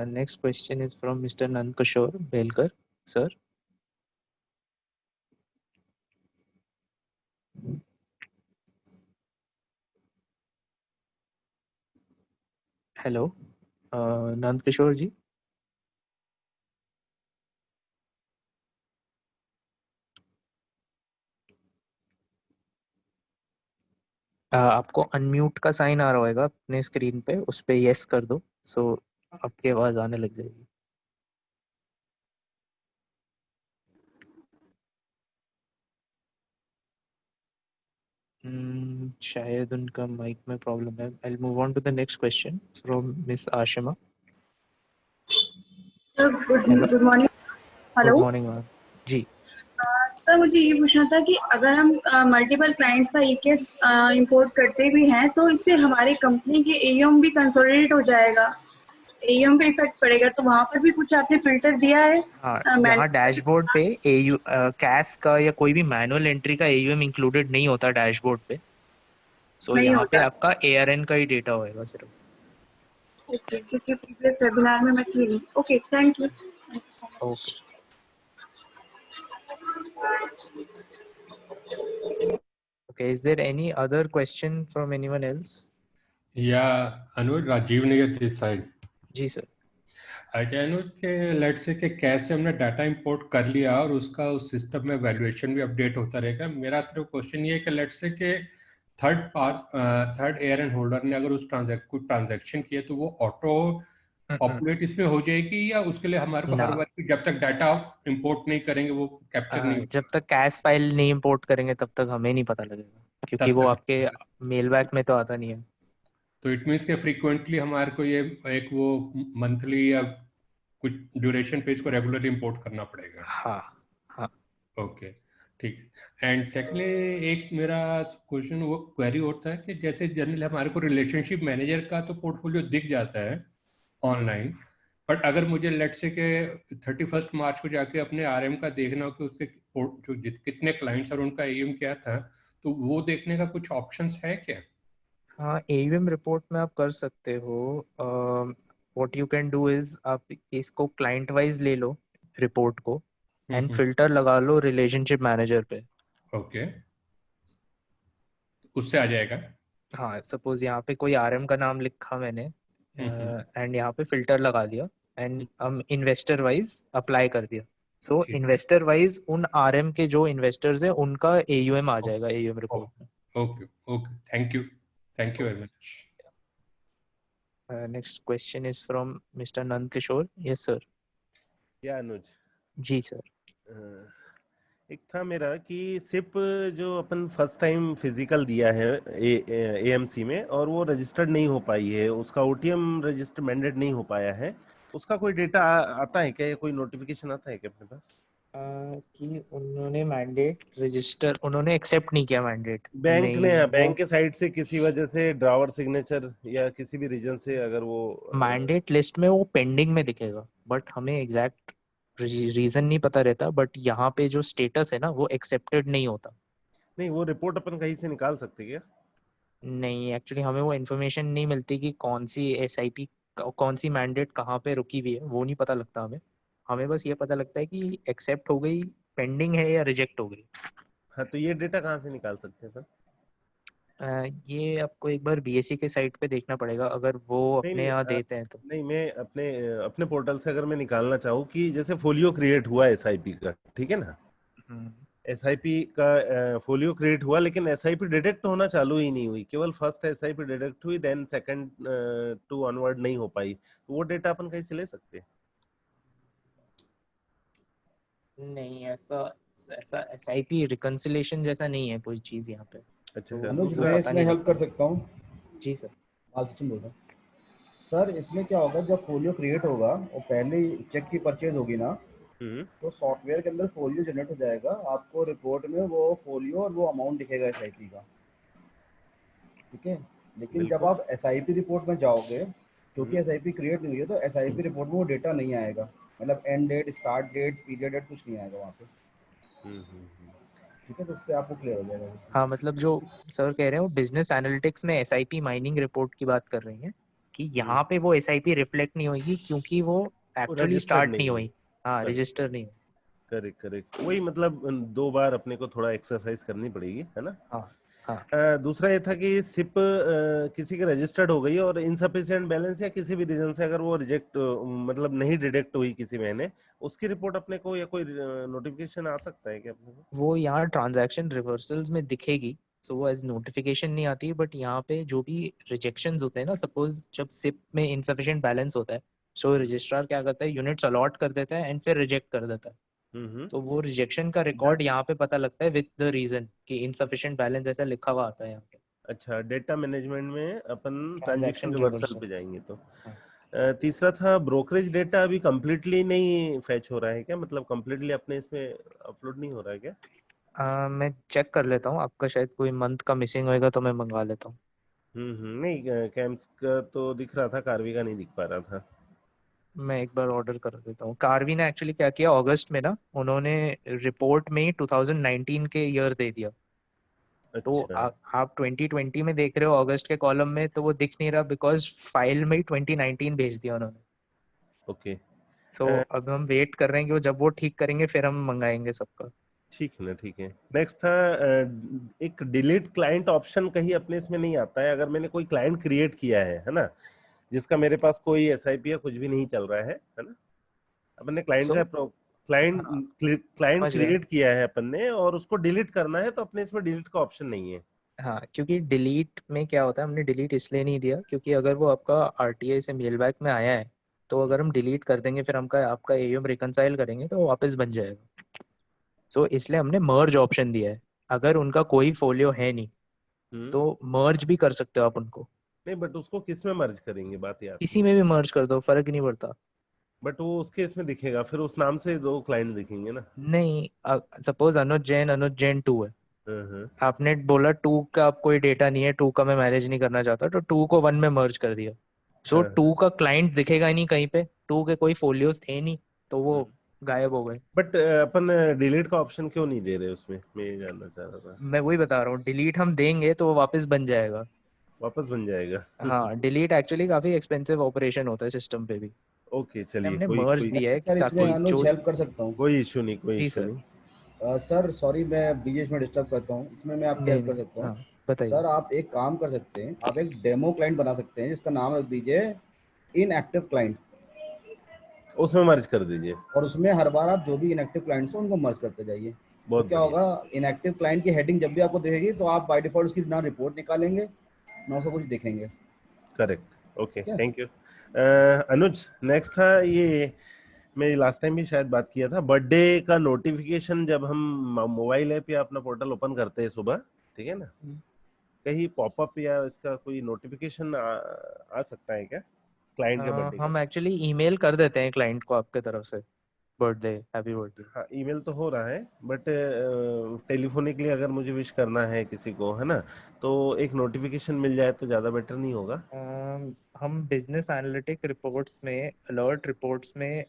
Next question is from Mr. Nandkishore Belkar, sir. Hello, Nandkishore जी। आपको अनम्यूट का साइन आ रहा होगा अपने स्क्रीन पे, उस पे यस कर दो, सो आपकी आवाज आने लग जाएगी। शायद उनका माइक में प्रॉब्लम है। I'll move on to the next question from Miss Ashima. Good morning. Hello, good morning ma'am ji. Sir मुझे ये पूछना था कि अगर हम मल्टीपल क्लाइंट्स का एक केस इंपोर्ट करते भी हैं तो इससे हमारी कंपनी के एयूएम भी कंसोलिडेट हो जाएगा, एयूएम पे इफेक्ट पड़ेगा, तो वहाँ पर भी कुछ आपने फिल्टर दिया है? हाँ, यहाँ डैशबोर्ड पे एयू कैश का या कोई भी मैनुअल एंट्री का एयूएम इंक्लूडेड नहीं होता डैशबोर्ड पे। सो यहाँ पे आपका एआरएन का ही डेटा होएगा सिर्फ। ओके, क्योंकि प्रीवियस वेबिनार में मैं थी नहीं। Okay, thank you. Okay, okay, is there any other question from anyone else? Yeah, Anuj, Rajiv Nagar this side. जी सर। अच्छा अनुज के लेट्स से कि कैसे हमने डाटा इंपोर्ट कर लिया और उसका उस सिस्टम में वैल्यूएशन भी अपडेट होता रहेगा। मेरा सिर्फ क्वेश्चन ये है कि लेट्स से कि थर्ड एआरएन होल्डर ने अगर उस ट्रांजैक्शन किया तो वो ऑटो पॉपुलेट इसमें हो जाएगी या उसके लिए हमारे को हर बार जब तक डाटा इंपोर्ट नहीं करेंगे वो कैप्चर नहीं होगा? जब तक कैश फाइल नहीं इंपोर्ट करेंगे तब तक हमें नहीं पता लगेगा, क्योंकि वो आपके मेल बैक में तो आता नहीं है। तो इट मीन्स के फ्रीक्वेंटली हमारे को ये एक वो मंथली या कुछ ड्यूरेशन पे इसको रेगुलरली इंपोर्ट करना पड़ेगा? हाँ। ओके, ठीक है। एंड सेकेंडली एक मेरा क्वेश्चन वो क्वेरी होता है कि जैसे जनरली हमारे को रिलेशनशिप मैनेजर का तो पोर्टफोलियो दिख जाता है ऑनलाइन, बट अगर मुझे लेट से के 31 मार्च को जाके अपने आरएम का देखना हो कि उसके जो कितने क्लाइंट्स और उनका एयूएम क्या था, तो वो देखने का कुछ ऑप्शंस है क्या? हाँ, एयूएम रिपोर्ट में आप कर सकते हो। What you can do is आप इसको क्लाइंट वाइज ले लो रिपोर्ट को एंड फिल्टर लगा लो रिलेशनशिप मैनेजर पे। ओके, उससे आ जाएगा। हाँ, सपोज यहाँ पे कोई आरएम का नाम लिखा मैंने एंड यहाँ पे फिल्टर लगा दिया एंड हम इन्वेस्टर वाइज अप्लाई कर दिया। सो इन्वेस्टर वाइज उन आरएम के जो इन्वेस्टर्स हैं उनका एयूएम आ जाएगा एयूएम रिपोर्ट में। Okay, thank you very much. Next question is from mister Nand Kishore. Yes sir. या अनुज जी सर। एक था मेरा कि सिप जो अपन फर्स्ट टाइम फिजिकल दिया है एएमसी में और वो रजिस्टर्ड नहीं हो पाई है, उसका ओटीएम रजिस्टर मैंडेट नहीं हो पाया है, उसका कोई डेटा आता है क्या, कोई नोटिफिकेशन आता है क्या अपने पास? कि उन्होंने मैंडेट रजिस्टर उन्होंने एक्सेप्ट नहीं किया मैंडेट बैंक ने, बैंक के साइड से किसी वजह से ड्रावर सिग्नेचर या किसी भी रीजन से अगर वो मैंडेट लिस्ट में वो पेंडिंग में दिखेगा, बट हमें एग्जैक्ट रीजन नहीं पता रहता। बट यहाँ पे जो स्टेटस है ना वो एक्सेप्टेड नहीं होता। नहीं, वो रिपोर्ट अपन कहीं से निकाल सकते क्या? नहीं, एक्चुअली हमें वो इन्फॉर्मेशन नहीं मिलती कि कौन सी एसआईपी, कौन सी मैंडेट कहाँ पे रुकी हुई है, वो नहीं पता लगता हमें। हमें बस ये पता लगता है कि एक्सेप्ट हो गई, पेंडिंग है या रिजेक्ट हो गई। हाँ, तो ये डेटा कहाँ से निकाल सकते हैं सर? ये आपको एक बार बीएससी के साइट पे देखना पड़ेगा, अगर वो नहीं अपने नहीं यहाँ देते हैं तो। नहीं, मैं अपने अपने पोर्टल से अगर मैं निकालना चाहूँ कि जैसे फोलियो क्रिएट हुआ एसआईपी का, ठीक है ना, एसआईपी का फोलियो क्रिएट हुआ, लेकिन एसआईपी डिडक्ट होना चालू ही नहीं हुई, केवल फर्स्ट एसआईपी डिडक्ट हुई, देन सेकंड टू ऑनवर्ड नहीं हो पाई, तो वो डेटा अपन कहीं से ले सकते हैं? नहीं, ऐसा ऐसा एसआईपी रिकंसिलेशन जैसा नहीं है कोई चीज यहाँ पे। अच्छा तो अनुज, वो मैं पता इसमें नहीं हेल्प लगता। कर सकता हूँ? जी सर। बाल सचिन बोल रहा हूँ सर। इसमें क्या होगा, जब फोलियो क्रिएट होगा और पहले चेक की परचेज होगी ना, तो सॉफ्टवेयर के अंदर फोलियो जनरेट हो जाएगा, आपको रिपोर्ट में वो फोलियो और वो अमाउंट दिखेगा एसआईपी का, ठीक है। लेकिन जब बिल्कुल। आप एसआईपी रिपोर्ट में जाओगे, क्योंकि हम्म, एसआईपी क्रिएट नहीं हुई है, तो एसआईपी रिपोर्ट में वो डेटा नहीं आएगा, मतलब end date, start date, period date कुछ नहीं आएगा वहाँ पे, ठीक है। तो उससे आपको क्लियर हो जाएगा वो चीज़। हाँ, मतलब जो सर कह रहे हैं वो बिजनेस एनालिटिक्स में एसआईपी माइनिंग रिपोर्ट की बात कर रही हैं कि यहाँ पे वो एसआईपी रिफ्लेक्ट नहीं होगी क्योंकि वो वो एक्चुअली रजिस्टर्ड स्टार्ट नहीं नहीं हुई। हुई। हाँ, रजिस्टर नहीं हुई। करेक्ट करेक्ट, वही मतलब 2 बार अपने को थोड़ा एक्सरसाइज करनी पड़ेगी, है ना। हाँ हाँ। दूसरा ये था कि सिप किसी के रजिस्टर्ड हो गई और इनसफिशिएंट बैलेंस या किसी भी रीजन से अगर वो रिजेक्ट मतलब नहीं डिडक्ट हुई किसी महीने, उसकी रिपोर्ट अपने को या कोई नोटिफिकेशन आ सकता है क्या अपने को? वो यहाँ ट्रांजैक्शन रिवर्सल्स में दिखेगी, सो वो एज नोटिफिकेशन नहीं आती, बट यहाँ पे जो भी रिजेक्शंस होते हैं ना, सपोज जब सिप में इनसफिशिएंट बैलेंस होता है, सो रजिस्ट्रार क्या करता है, यूनिट्स अलॉट कर देता है एंड फिर रिजेक्ट कर देता है। तो वो रिजेक्शन का रिकॉर्ड यहाँ पे पता लगता है विद द रीजन कि इनसफिशिएंट बैलेंस ऐसा लिखा हुआ आता है यहाँ पे। अच्छा, डेटा मैनेजमेंट में अपन ट्रांजैक्शन ट्रांजैक्शन रिवर्सल पे रिवर्सल्स। जाएंगे तो। तीसरा था ब्रोकरेज डेटा अभी कंप्लीटली नहीं फैच हो रहा है क्या, मतलब कंप्लीटली अपने इसमें अपलोड नहीं हो रहा है क्या? मैं चेक कर लेता हूँ, आपका शायद कोई मंथ का मिसिंग होएगा तो मैं मंगवा लेता हूँ। नहीं, कैम्स का तो दिख रहा था, कार्वी का नहीं दिख पा रहा था। मैं एक बार ऑर्डर कर देता हूँ। कार्वी ने एक्चुअली क्या किया, अगस्त में ना उन्होंने रिपोर्ट में ही 2019 के ईयर दे दिया। तो अच्छा। आप 2020 में देख रहे हो अगस्त के कॉलम में, तो वो दिख नहीं रहा बिकॉज फाइल में ही 2019 भेज दिया उन्होंने। ओके। सो अब हम वेट कर रहे हैं कि वो जब वो ठीक करेंगे फिर हम मंगाएंगे सबका। ठीक है ना, ठीक है। नेक्स्ट था एक डिलीट क्लाइंट ऑप्शन कहीं अपने इसमें नहीं आता है, अगर मैंने कोई क्लाइंट क्रिएट किया है ना, जिसका मेरे पास कोई एसआईपी या कुछ भी नहीं चल रहा है ना, अपन ने क्लाइंट का क्लाइंट क्लाइंट समझ गया। क्रिएट किया है अपन ने और उसको डिलीट करना है, तो अपने इसमें डिलीट का ऑप्शन नहीं है। हाँ, क्योंकि डिलीट में क्या होता है, हमने डिलीट इसलिए नहीं दिया क्योंकि अगर वो आपका आरटीआई से मेल बैक में आया है, तो अगर हम डिलीट कर देंगे फिर हमका आपका एयूएम रिकंसाइल करेंगे तो वो वापस बन जाएगा। सो इसलिए हमने मर्ज ऑप्शन दिया है। अगर उनका कोई फोलियो है नहीं तो मर्ज भी कर सकते हो आप उनको। नहीं, बट उसको किस में मर्ज करेंगे, बात याद किसी में भी मर्ज कर दो, फर्क नहीं पड़ता। बट वो उसके इसमें दिखेगा, फिर उस नाम से 2 क्लाइंट दिखेंगे ना। नहीं, सपोज अनुज जैन 2 है, हाँ। आपने बोला 2 का आप कोई डेटा नहीं है, 2 का मैं मैनेज नहीं करना चाहता, तो 2 को 1 में मर्ज कर दिया। सो 2 का क्लाइंट दिखेगा ही नहीं कहीं पे, 2 के कोई फोलियोस थे नहीं, तो वो गायब हो गए। बट अपन डिलीट का ऑप्शन क्यों नहीं दे रहे उसमें, मैं ये जानना चाह रहा था। मैं वही बता रहा हूँ, डिलीट हम देंगे तो वो वापस बन जाएगा। वापस बन जाएगा। हाँ, डिलीट एक्चुअली काफी एक्सपेंसिव ऑपरेशन होता है सिस्टम पे भी। ओके, चलिए, हमने कोई मर्ज कोई दिया है सर इसमें ताकि अनुज जो। हेल्प कर सकता हूँ? कोई इशू नहीं, कोई जी इशू सर। नहीं। सर सॉरी, मैं बीच में डिस्टर्ब करता हूँ, इसमें मैं आपकी नहीं हेल्प कर नहीं, सकता हूँ। हाँ बताइए। सर आप एक काम कर सकते हैं, आप एक डेमो क्लाइंट बना सकते हैं जिसका नाम रख दीजिए इनएक्टिव क्लाइंट, उसमें मर्ज कर दीजिए और उसमें हर बार आप जो भी इनएक्टिव क्लाइंट्स हो उनको मर्ज करते जाइए। तो बहुत क्या बढ़िया। होगा, इनएक्टिव क्लाइंट की हेडिंग जब भी आपको दिखेगी तो आप बाय डिफॉल्ट उसकी ना रिपोर्ट निकालेंगे ना उसको कुछ देखेंगे। करेक्ट, ओके, ठीक है? Thank you. अनुज, नेक्स्ट था ये, मैं लास्ट टाइम भी शायद बात किया था, बर्थडे का नोटिफिकेशन जब हम मोबाइल ऐप या अपना पोर्टल ओपन करते हैं सुबह, ठीक है ना, कहीं पॉपअप या इसका कोई नोटिफिकेशन आ सकता है क्या क्लाइंट के बर्थडे का? हम एक्चुअली ईमेल कर देते हैं क्लाइंट को आपके तरफ से, बर्थडे, हैप्पी बर्थडे। हाँ, ईमेल तो हो रहा है, बट टेलीफोनिकली अगर मुझे विश करना है किसी को, है ना, तो एक नोटिफिकेशन मिल जाए तो ज़्यादा बेटर नहीं होगा? हम बिजनेस एनालिटिक रिपोर्ट्स में, अलर्ट रिपोर्ट्स में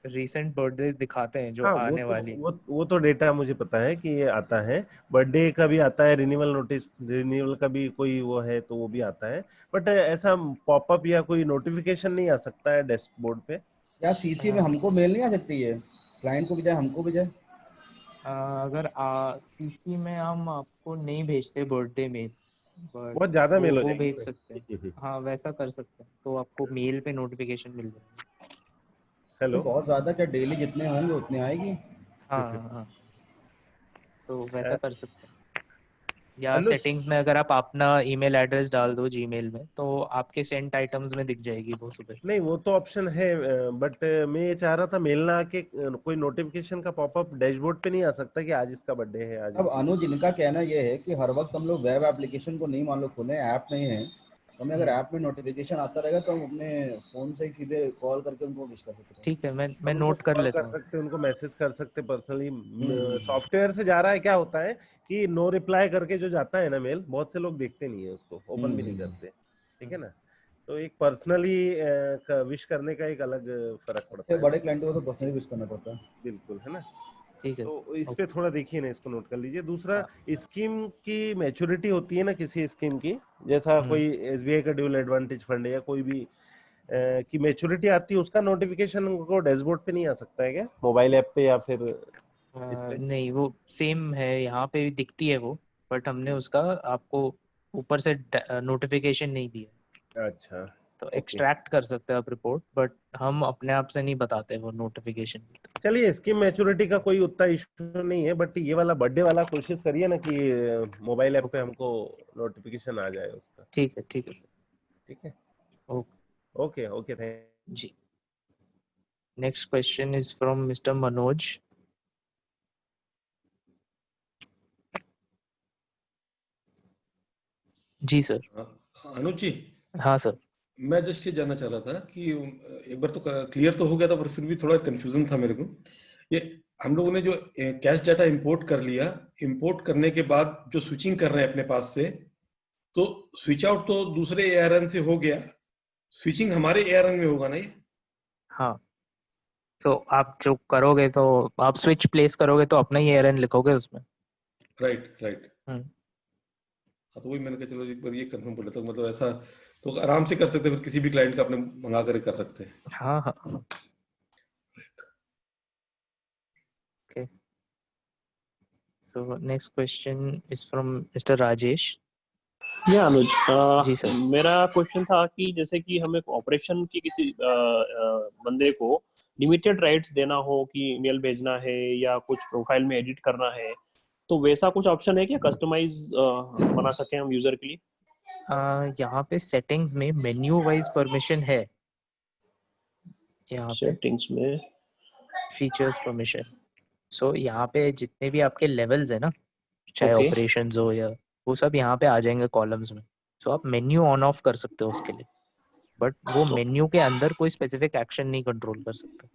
रीसेंट बर्थडे दिखाते हैं जो हाँ आने वाली। वो तो डेटा मुझे पता है कि ये आता है, बर्थडे का भी आता है, रिन्यूअल नोटिस, रिन्यूअल का भी कोई वो है तो वो भी आता है, बट ऐसा पॉपअप या कोई नोटिफिकेशन नहीं आ सकता है डैशबोर्ड पे। या सीसी में हमको मेल नहीं आ सकती है, क्लाइंट को भी जाए हमको भी जाए? अगर सीसी में हम आपको नहीं भेजते बर्थडे मेल, बट बहुत ज्यादा मेल हो वो जाएगी भेज सकते हैं। फिर। हाँ वैसा कर सकते हैं, तो आपको मेल पे नोटिफिकेशन मिल जाएगी। तो बहुत ज्यादा क्या, डेली जितने होंगे उतने आएगी? हाँ सो वैसा कर सकते हैं। या अनुज, सेटिंग्स में अगर आप अपना ईमेल एड्रेस डाल दो जीमेल में तो आपके सेंट आइटम्स में दिख जाएगी वो सुबह। नहीं वो तो ऑप्शन है, बट मैं ये चाह रहा था मेल ना आके कोई नोटिफिकेशन का पॉपअप डैशबोर्ड पे नहीं आ सकता कि आज इसका बर्थडे है आज। अब अनुज, इनका कहना ये है कि हर वक्त हम लोग वेब एप्लीकेशन को नहीं मान लो खोले, ऐप नहीं है, तो हमें अगर ऐप में नोटिफिकेशन आता रहेगा तो हम अपने फोन से ही सीधे कॉल करके उनको विश कर सकते हैं। ठीक है, मैं हम नोट कर कॉल लेता कर हूँ। सकते हैं, उनको मैसेज कर सकते पर्सनली। सॉफ्टवेयर से जा रहा है, क्या होता है कि नो रिप्लाई करके जो जाता है ना मेल, बहुत से लोग देखते नहीं है उसको, ओपन भी नहीं करते, ठीक है ना, तो एक पर्सनली विश करने का एक अलग फर्क पड़ता है। बड़े क्लाइंट को तो पर्सनली विश करना पड़ता है। बिल्कुल, है ना। ठीक है, तो इस पे थोड़ा देखिए ना, इसको नोट कर लीजिए। दूसरा, स्कीम की मैच्योरिटी होती है ना किसी स्कीम की, जैसा कोई एसबीआई का ड्यूल एडवांटेज फंड है या कोई भी की मैच्योरिटी आती है, उसका नोटिफिकेशन को डैशबोर्ड पे नहीं आ सकता है क्या, मोबाइल ऐप पे या फिर इस पे? नहीं वो सेम है, यहाँ पे भी दिखती है वो, बट हमने उसका आपको ऊपर से नोटिफिकेशन नहीं दिया। अच्छा, तो एक्सट्रैक्ट कर सकते हैं आप रिपोर्ट, बट हम अपने आप से नहीं बताते वो नोटिफिकेशन। चलिए, स्कीम मैच्योरिटी का कोई उतना इशू नहीं है, बट ये वाला बर्थडे वाला कोशिश करिए ना कि मोबाइल ऐप पे हमको नोटिफिकेशन आ जाए उसका। ठीक है ठीक है। ओके ओके थैंक जी। Next question is from mister Manoj. जी सर। अनुज जी। हाँ सर। मैं जस्ट ये जानना चाह रहा था कि एक बार तो क्लियर तो हो गया था, पर फिर भी थोड़ा कंफ्यूजन था मेरे को। ये हम लोगों ने जो कैश डाटा इंपोर्ट कर लिया, इंपोर्ट करने के बाद जो स्विचिंग कर रहे हैं अपने पास से, तो स्विच आउट तो दूसरे एआरएन से हो गया, स्विचिंग हमारे एआरएन में होगा ना ये? हाँ, तो आप जो करोगे तो आप स्विच प्लेस करोगे तो अपना ही एआरएन लिखोगे उसमें। राइट। हाँ, तो वही मैंने कहा चलो एक बार ये कंफर्म कर लेता हूँ, मतलब ऐसा तो आराम से कर सकते हैं, फिर किसी भी क्लाइंट का अपने मंगा कर सकते हैं। हाँ okay. So next question is from mister Rajesh. या अनुज, जी सर। मेरा क्वेश्चन था कि जैसे कि हमें ऑपरेशन की किसी बंदे को लिमिटेड राइट्स देना हो कि ईमेल भेजना है या कुछ प्रोफाइल में एडिट करना है, तो वैसा कुछ ऑप्शन है क्या, कस्टमाइज बना सके हम यूजर के लिए? यहाँ पे सेटिंग्स में मेन्यू वाइज परमिशन है, यहाँ पे सेटिंग्स में फीचर्स परमिशन। सो यहाँ पे जितने भी आपके लेवल्स है ना, चाहे ऑपरेशंस हो या वो सब यहाँ पे आ जाएंगे कॉलम्स में। सो आप मेन्यू ऑन ऑफ कर सकते हो उसके लिए, बट वो मेन्यू के अंदर कोई स्पेसिफिक एक्शन नहीं कंट्रोल कर सकते।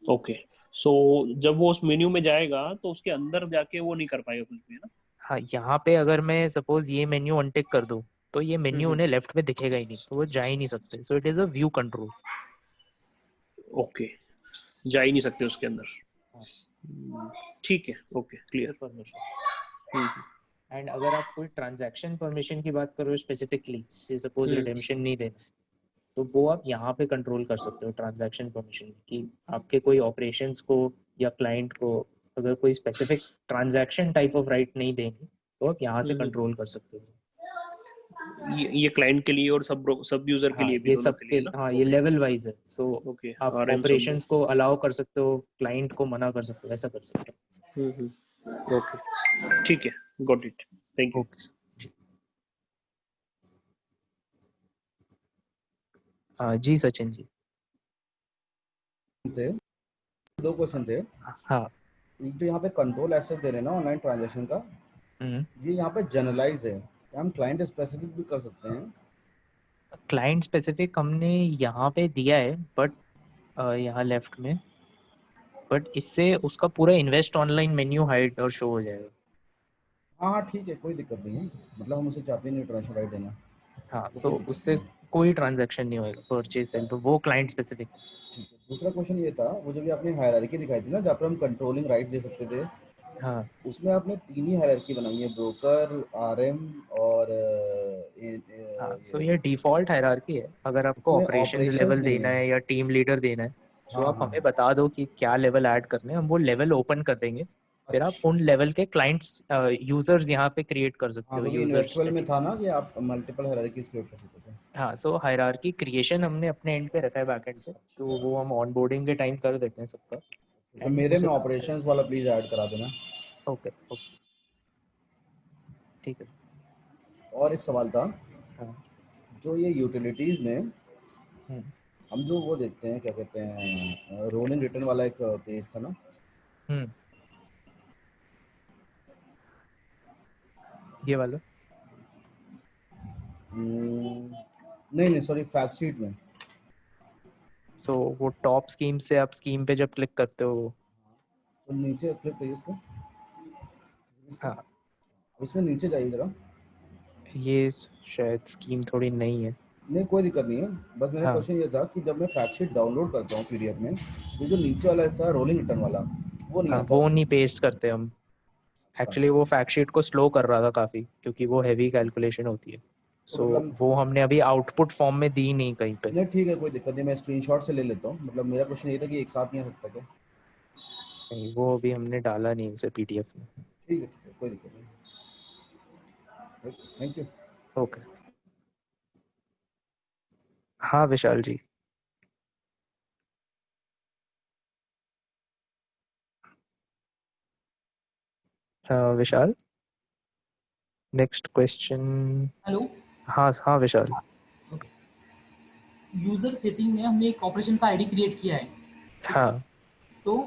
ओके, सो जब वो उस मेन्यू में जाएगा तो उसके अंदर जाके वो नहीं कर पाएगा कुछ भी, है ना? हाँ, यहाँ पे अगर मैं सपोज ये मेन्यू अनटिक कर दूँ तो ये मेन्यू उन्हें लेफ्ट में दिखेगा ही नहीं, तो वो जा ही नहीं सकते। So it is a view control. Okay, जा ही नहीं सकते उसके अंदर, ठीक है, ओके क्लियर। एंड अगर आप कोई ट्रांजैक्शन परमिशन की बात करो स्पेसिफिकली, सपोज रिडेम्पशन नहीं देना, तो वो आप यहाँ पे कंट्रोल कर सकते हो ट्रांजैक्शन परमिशन, कि आपके कोई ऑपरेशंस को या क्लाइंट को अगर कोई specific transaction type of right नहीं देंगे तो आप यहाँ से कंट्रोल कर सकते हो। ये क्लाइंट के लिए और सब यूजर के लिए भी, ये दोनों सब के लिए ना? हाँ, ये लेवल वाइज है। सो आप ऑपरेशंस को अलाउ कर सकते हो, क्लाइंट को मना कर सकते हो, ऐसा कर सकते हो। ओके, ठीक है, गॉट इट, थैंक यू। जी सचिन जी। थे 2 क्वेश्चन थे। हाँ, एक तो यहाँ पे कंट्रोल एक्सेस दे रहे हैं ना ऑनलाइन ट्रांजैक्शन का, ये यहाँ पे जनरलाइज है, क्या हम क्लाइंट स्पेसिफिक भी कर सकते हैं? क्लाइंट स्पेसिफिक हमने यहाँ पे दिया है, बट यहाँ लेफ्ट में, बट इससे उसका पूरा इन्वेस्ट ऑनलाइन मेन्यू हाइड और शो हो जाएगा। हाँ ठीक है, कोई दिक्कत नहीं है, मतलब हम उसे चाहते नहीं ट्रांजैक्शन राइट देना। हाँ, सो उससे कोई ट्रांजैक्शन नहीं होएगा, परचेज सेल, तो वो क्लाइंट स्पेसिफिक। दूसरा क्वेश्चन ये था, वो जो भी आपने हायरार्की दिखाई थी ना, जहाँ पर हम कंट्रोलिंग राइट्स दे सकते थे, हाँ उसमें आपने 3 ही हायरार्की बनाई है, ब्रोकर, आरएम और हाँ, सो ये डिफॉल्ट हायरार्की है। अगर आपको इसमें ऑपरेशंस ऑपरेशंस लेवल नहीं देना है। है या टीम लीडर देना है, सो हाँ आप हाँ हमें बता दो कि क्या लेवल ऐड करने हैं, हम वो लेवल ओपन कर देंगे। फिर आप अच्छा। उन लेवल के क्लाइंट्स यूजर्स यहाँ पे क्रिएट कर सकते हाँ, हो, क्योंकि यूजर्स। इन्वेस्टमेंट में था ना कि आप मल्टीपल हायरार्कीज क्रिएट कर सकते थे। हाँ, सो हायरार्की क्रिएशन हमने अपने एंड पे रखा है बैकएंड पे, तो वो हम ऑनबोर्डिंग के टाइम कर देते हैं सबका। तो एंड मेरे उस में हिसाब से ऑपरेशंस वाला प्लीज ऐड करा देना। ओके ओके, ठीक है सर। और एक सवाल था, हाँ जो ये यूटिलिटीज में हम्म हम जो वो देखते हैं, क्या कहते हैं, रोलिंग रिटर्न वाला एक पेज था ना, हम्म, ये वाला। नहीं नहीं सॉरी, फैक्ट शीट में। सो वो टॉप स्कीम से आप स्कीम पे जब क्लिक करते हो, तो नीचे क्लिक करिए इसको, हाँ इसमें नीचे जाइए जरा। ये शायद स्कीम थोड़ी नहीं है। नहीं कोई दिक्कत नहीं है, बस मेरा हाँ क्वेश्चन ये था कि जब मैं फैक्ट शीट डाउनलोड करता हूँ पीडीएफ में, ये जो नीचे वाला हिस्सा रोलिंग रिटर्न वाला, वो नहीं हाँ, आता। वो नहीं पेस्ट करते हम। एक्चुअली वो फैक्ट शीट को स्लो कर रहा था काफ़ी, क्योंकि वो हैवी कैलकुलेशन होती है। तो सो मतलब वो हमने अभी आउटपुट फॉर्म में दी नहीं कहीं पे। नहीं ठीक है, कोई दिक्कत नहीं, मैं स्क्रीनशॉट से ले लेता हूँ। मतलब मेरा क्वेश्चन ये था कि एक साथ नहीं आ सकता क्या? नहीं, वो अभी हमने डाला नहीं उसे पीडीएफ में। ठीक है कोई दिक्कत नहीं, थैंक यू। Okay sir. हाँ विशाल जी। विशाल, नेक्स्ट क्वेश्चन। हेलो। हाँ हाँ विशाल। यूजर सेटिंग में हमने एक ऑपरेशन का आईडी क्रिएट किया है, हाँ तो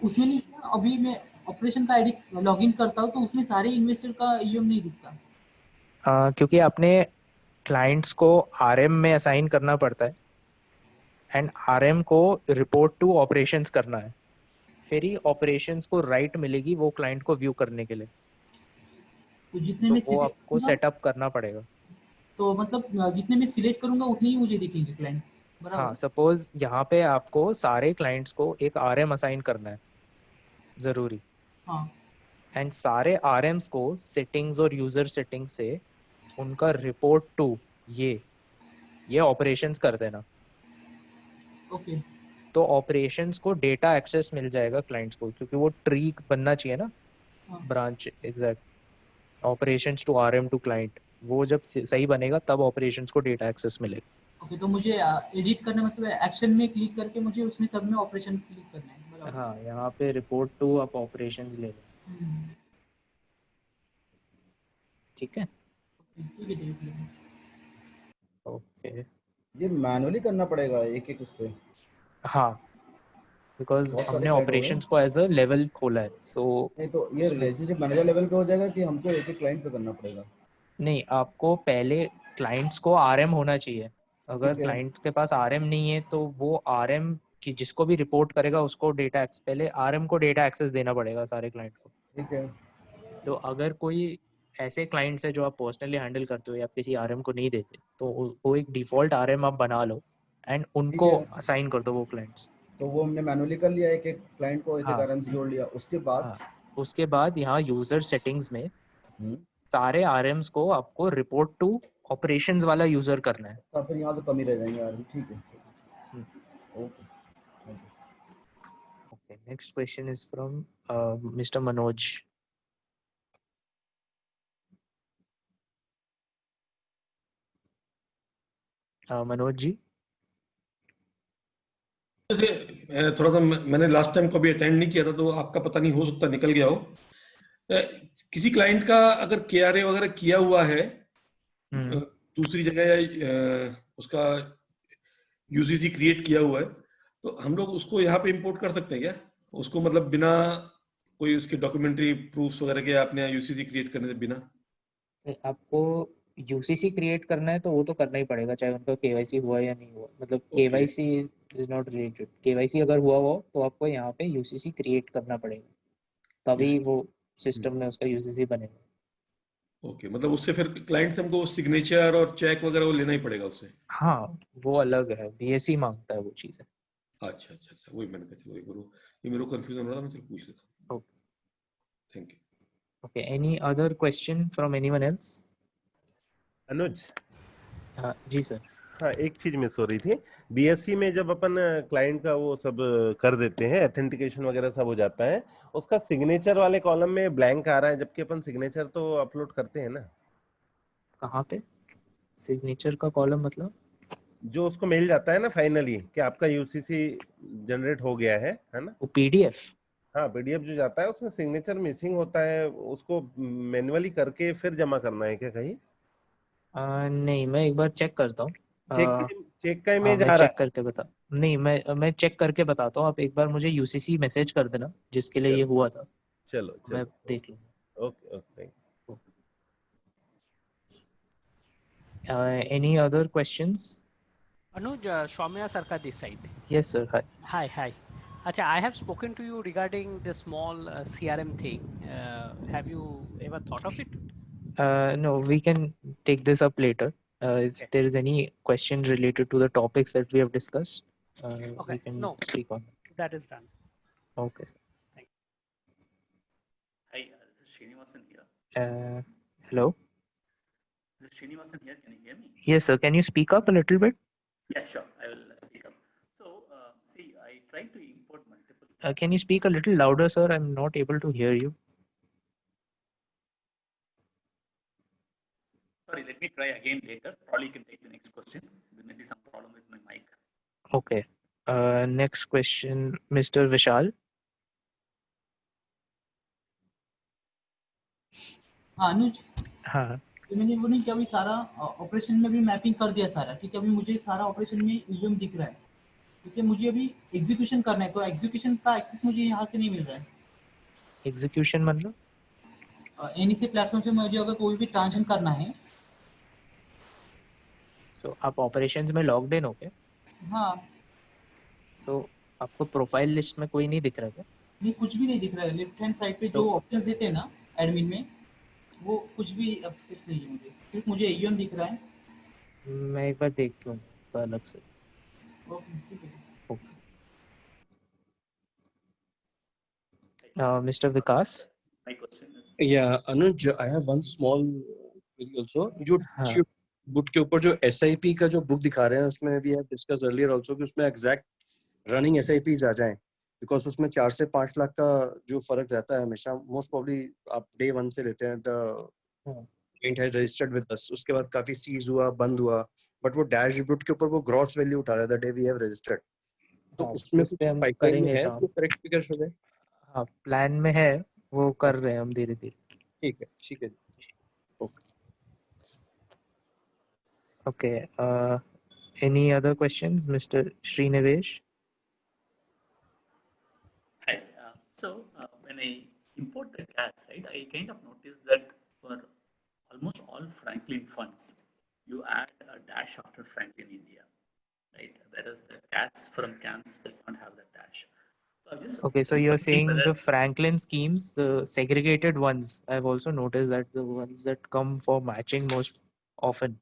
उसमें नहीं, अभी मैं ऑपरेशन का आईडी लॉगिन करता हूँ तो उसमें सारे इन्वेस्टर का ईएम नहीं दिखता। क्योंकि आपने क्लाइंट्स को आरएम में असाइन करना पड़ता है, एंड आरएम को रिपोर्ट टू ऑपरेशंस करना है, फिर ही ऑपरेशंस को राइट मिलेगी वो क्लाइंट को व्यू करने के लिए। तो जितने तो में वो आपको सिलेक्ट, सेटअप करना पड़ेगा। तो मतलब जितने में सिलेक्ट करूंगा उतने ही मुझे दिखेंगे क्लाइंट, हाँ, बराबर? सपोज यहाँ पे आपको सारे क्लाइंट्स को एक आरएम असाइन करना है जरूरी, हाँ एंड सारे आरएम्स को सेटिंग्स और यूजर सेटिंग्स से उनका रिपोर्ट टू ये ऑपरेशंस कर देना। ओके। तो ऑपरेशंस को डेटा एक्सेस मिल जाएगा क्लाइंट्स को, क्योंकि वो ट्री बनना चाहिए ना, हाँ। Branch exact operations to RM to client. वो जब सही बनेगा तब ऑपरेशंस को डेटा एक्सेस मिलेगा। ओके, तो मुझे एडिट करना, मतलब एक्शन में क्लिक करके मुझे उसमें सब में ऑपरेशन क्लिक करना है, बराबर? हाँ, यहाँ पे रिपोर्ट टू आप ऑपरेशंस ले लो। ठीक है ठीक है। ओके। ये मैनुअली करना पड़ेगा एक एक उस पे? हाँ, बिकॉज बहुत सारे हमने क्लाइंट हो गए। ऑपरेशंस को एज अ लेवल खोला है, सो नहीं तो ये रिलेशनशिप मैनेजर लेवल पे हो जाएगा कि हमको एक एक क्लाइंट पे करना पड़ेगा? नहीं, आपको पहले क्लाइंट्स को आरएम होना चाहिए। अगर ठीक है। क्लाइंट के पास आरएम नहीं है तो वो आरएम की जिसको भी रिपोर्ट करेगा उसको डेटा पहले आरएम को डेटा एक्सेस देना पड़ेगा सारे क्लाइंट को। ठीक है। तो अगर कोई ऐसे क्लाइंट्स है जो आप पर्सनली हैंडल करते हो या किसी आरएम को नहीं देते, तो वो एक डिफॉल्ट आरएम आप बना लो एंड ठीक उनको है, असाइन कर दो वो क्लाइंट्स। तो वो हमने मैनुअली कर लिया, एक एक क्लाइंट को एक एक हाँ आरएम से जोड़ लिया। उसके बाद हाँ, उसके बाद यहाँ यूजर सेटिंग्स में सारे आरएम्स को आपको रिपोर्ट टू ऑपरेशंस वाला यूजर करना है। तो फिर यहाँ तो कम ही रह जाएंगे आरएम। ठीक है, okay. Okay, next question is from Mr. Manoj. Manoj ji. थोड़ा सा मैंने लास्ट टाइम कभी अटेंड नहीं किया था, तो आपका पता नहीं, हो सकता निकल गया हो। किसी क्लाइंट का अगर केआरए वगैरह किया हुआ है दूसरी जगह, या उसका यूसीसी क्रिएट किया हुआ है, तो हम लोग उसको यहाँ पे इंपोर्ट कर सकते हैं क्या? उसको मतलब बिना कोई उसके डॉक्यूमेंट्री प्रूफ्स वगैरह के अपने यूसीसी क्रिएट करने से बिना? आपको यूसीसी क्रिएट करना है तो वो तो करना ही पड़ेगा, चाहे उनका केवाईसी हुआ या नहीं हुआ। मतलब KYC is not related, KYC अगर हुआ हो तो आपको यहाँ पे यूसीसी क्रिएट करना पड़ेगा, तभी वो सिस्टम में उसका यूसीसी बनेगा। ओके, मतलब उससे फिर क्लाइंट से हमको सिग्नेचर और चेक वगैरह वो लेना ही पड़ेगा उससे? हाँ, वो अलग है, बीएसई मांगता है वो चीज़ है। अच्छा अच्छा अच्छा, वही मैंने कहा चलो एक बार ये मेरे को कंफ्यूजन हो रहा था, मैं चलो पूछ लेता हूँ। Thank you. Okay, any other question from anyone else? Anuj, जी सर। हाँ एक चीज मिस हो रही थी। बीएससी में जब अपन क्लाइंट का वो सब कर देते हैं, ऑथेंटिकेशन वगैरह सब हो जाता है, उसका सिग्नेचर वाले कॉलम में ब्लैंक आ रहा है, जबकि अपन सिग्नेचर तो अपलोड करते हैं ना। कहाँ पे सिग्नेचर का कॉलम मतलब? जो उसको मिल जाता है ना फाइनली कि आपका यूसीसी जनरेट हो गया है ना, वो पीडीएफ? हाँ पीडीएफ जो जाता है उसमें सिग्नेचर मिसिंग होता है, उसको मैन्युअली करके फिर जमा करना है क्या कहीं? नहीं, मैं एक बार चेक करता हूँ। चेक का हाँ, इमेज मैं आ रहा चेक करके बता नहीं, मैं चेक करके बताता हूँ। आप एक बार मुझे यूसीसी मैसेज कर देना जिसके लिए है? ये हुआ था, चलो मैं चलो, देख लूँगा। Okay okay, thank you. Any other questions? Anuj, Soumya Sarkar this side. Yes, sir. Hi. Hi, hi. Acha, I have spoken to you regarding the small CRM thing. Have you ever thought of it? No, we can take this up later. If there is any question related to the topics that we have discussed, we Okay, can no, speak on that is done. that. Okay, sir. Hi, this is Srinivasan here. Hello? This is Srinivasan here. Can you hear me? Yes, sir. Can you speak up a little bit? Yeah, sure. I will speak up. So, see, I tried to import multiple. Can you speak a little louder, sir? I'm not able to hear you. Sorry, let me try again later. Probably you can take the next question. There may be some problem with my mic. Okay. Next question, Mr. Vishal. हाँ अनुज, हाँ. तो मैंने वो नहीं कि अभी सारा operation में भी मैपिंग कर दिया सारा, ठीक है। अभी मुझे सारा ऑपरेशन में ईएम दिख रहा है, ठीक है। मुझे अभी एग्जीक्यूशन करना है, तो एग्जीक्यूशन का एक्सेस मुझे यहाँ से नहीं मिल रहा है। एग्जीक्यूशन मतलब? एनईसी प्लेटफॉर्म से मुझे अगर कोई भी ट्रांजेक्शन करना है। So आप ऑपरेशंस में लॉग्ड इन हो क्या? हाँ। So आपको प्रोफाइल लिस्ट में कोई नहीं दिख रहा क्या? नहीं, कुछ भी नहीं दिख रहा है। लेफ्ट हैंड साइड पे जो ऑप्शंस देते हैं ना एडमिन में, वो कुछ भी एक्सेस नहीं है मुझे, सिर्फ मुझे ईएम दिख रहा है। मैं एक बार देख लूँगा अलग से। ओके, ठीक है। Mr. Vikas. My question is. Yeah, Anuj, I have one small query also. जो बुक के ऊपर जो SIP का जो बुक दिखा रहे हैं उसमें भी have discussed earlier also कि उसमें exact running SIPs आ जाएं, because उसमें 4 से 5 लाख का जो फर्क रहता है हमेशा, most probably आप day 1 से लेते हैं, the client has registered with us, उसके बाद काफी सीज हुआ, बंद हुआ, but वो डैशबोर्ड के ऊपर वो ग्रॉस वैल्यू उठा रहा है the day we have registered. तो उसमें कुछ पाइपलाइन में है तो करेक्ट फिगर हो जाए? हाँ, प्लान में है, वो कर रहे हैं हम धीरे धीरे। ठीक है, ठीक है। Okay. Any other questions, Mr. Srinivesh? Hi. So when I import the cash, right, I kind of noticed that for almost all Franklin funds, you add a dash after Franklin India, right? Whereas the cash from CAMS does not have that dash. Okay, so you're saying the Franklin schemes, the segregated ones, I've also noticed that the ones that come for matching most often.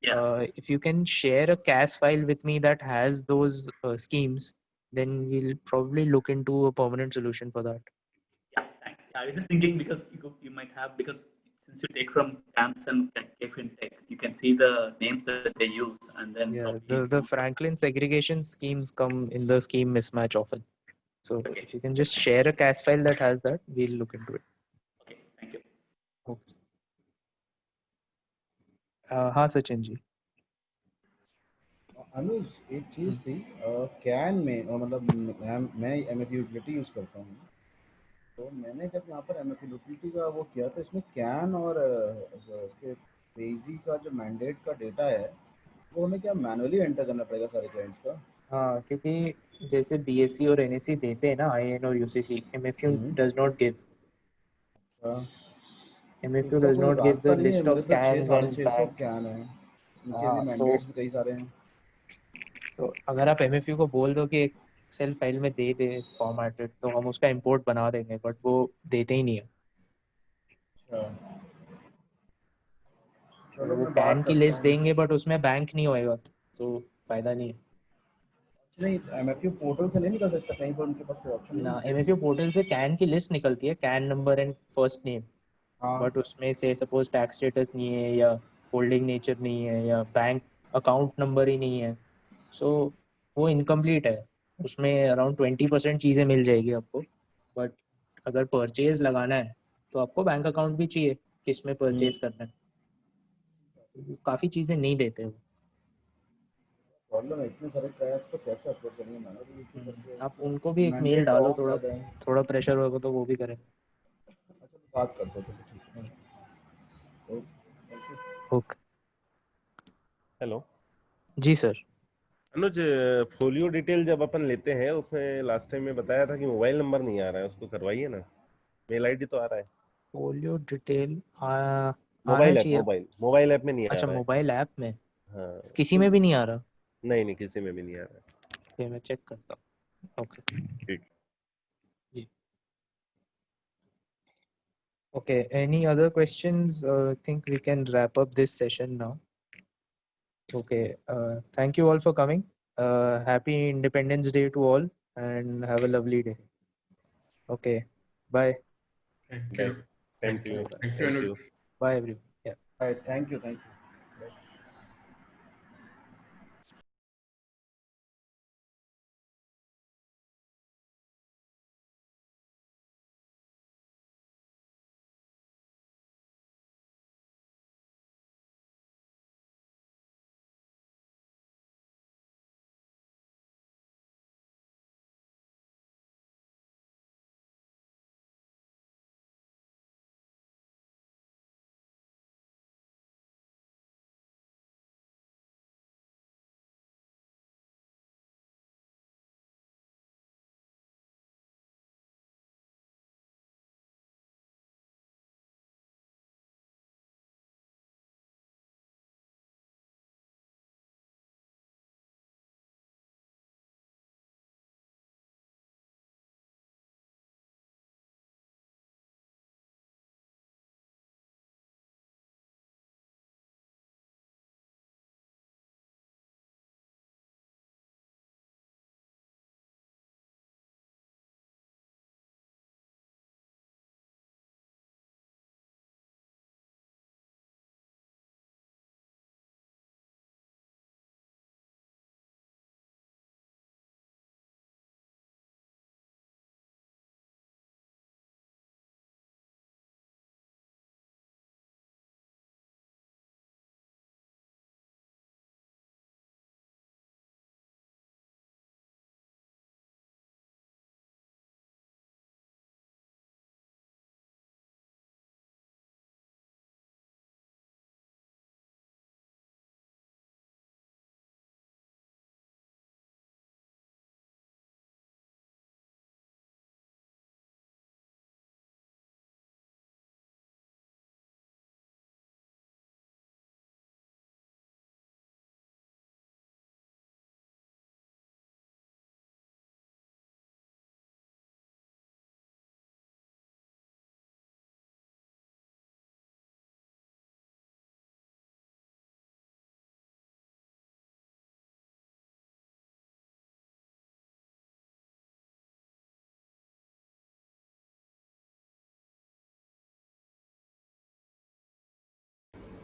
Yeah. If you can share a CAS file with me that has those schemes, then we'll probably look into a permanent solution for that. Yeah, thanks. I was just thinking because you might have, because since you take from CAMS and KFinTech, you can see the names that they use, and then The Franklin segregation schemes come in the scheme mismatch often. So if you can just share a CAS file that has that, we'll look into it. Okay, thank you. Okay. हाँ सचिन जी। अनुज, एक चीज थी, can में मतलब मैं MF utility use करता हूँ, तो मैंने जब यहाँ पर एमएफ यूटिलिटी का वो किया तो इसमें कैन और उसके पेजी का जो मैंडेट का डेटा है वो हमें क्या मैनुअली एंटर करना पड़ेगा सारे क्लाइंट्स का? हाँ, क्योंकि जैसे बीएससी और एनएससी देते हैं ना, आईएन और UCC, MFU does not give. MFU does not give the list of CANs and bank. CAN है, उनके भी मैंडेट्स में कई सारे हैं। सो अगर आप एमएफयू को बोल दो कि एक्सेल फाइल में दे दे फॉर्मेटेड, तो हम उसका इंपोर्ट बना देंगे, बट वो देते ही नहीं है। वो कैन की लिस्ट देंगे बट उसमें बैंक नहीं होएगा, तो फायदा नहीं है। नहीं MFU पोर्टल से नहीं निकल सकता कहीं पर, उनके पास कोई ऑप्शन ना नहीं है? MFU पोर्टल से कैन की लिस्ट निकलती है, can number and first name, हाँ। बट उसमें से सपोज टैक्स स्टेटस नहीं है या होल्डिंग नेचर नहीं है या बैंक अकाउंट नंबर ही नहीं है, सो वो इनकम्प्लीट है। उसमें अराउंड 20% चीज़ें मिल जाएगी आपको, बट अगर परचेज लगाना है तो आपको बैंक अकाउंट भी चाहिए किस में परचेज करना है, काफ़ी चीज़ें नहीं देते वो। प्रॉब्लम है, इतने सारे क्रैश को कैसे अपलोड करेंगे मैनुअली? आप उनको भी एक मेल मैंडेट डालो, ऑफ कर दें। थोड़ा प्रेशर होगा तो वो भी करें। अच्छा बात करते हैं, ठीक है। Thank you. ओके। हेलो जी सर। अनुज, फोलियो डिटेल जब अपन लेते हैं उसमें लास्ट टाइम में बताया था कि मोबाइल नंबर नहीं आ रहा है, उसको करवाइए ना। मेल आईडी तो आ रहा है। फोलियो डिटेल आना मोबाइल ऐप, चाहिए। मोबाइल ऐप में नहीं आ अच्छा रहा है। मोबाइल ऐप में? हाँ किसी में भी नहीं आ रहा? नहीं, किसी में भी नहीं आ रहा है। ओके मैं चेक करता हूँ। ओके ठीक। जी। Okay, any other questions? I think we can wrap up this session now. Okay, thank you all for coming. Happy Independence Day to all and have a lovely day. Okay, bye. Thank Bye. you. Thank you. Thank you, Anuj. Bye everyone. Yeah. Bye. Thank you.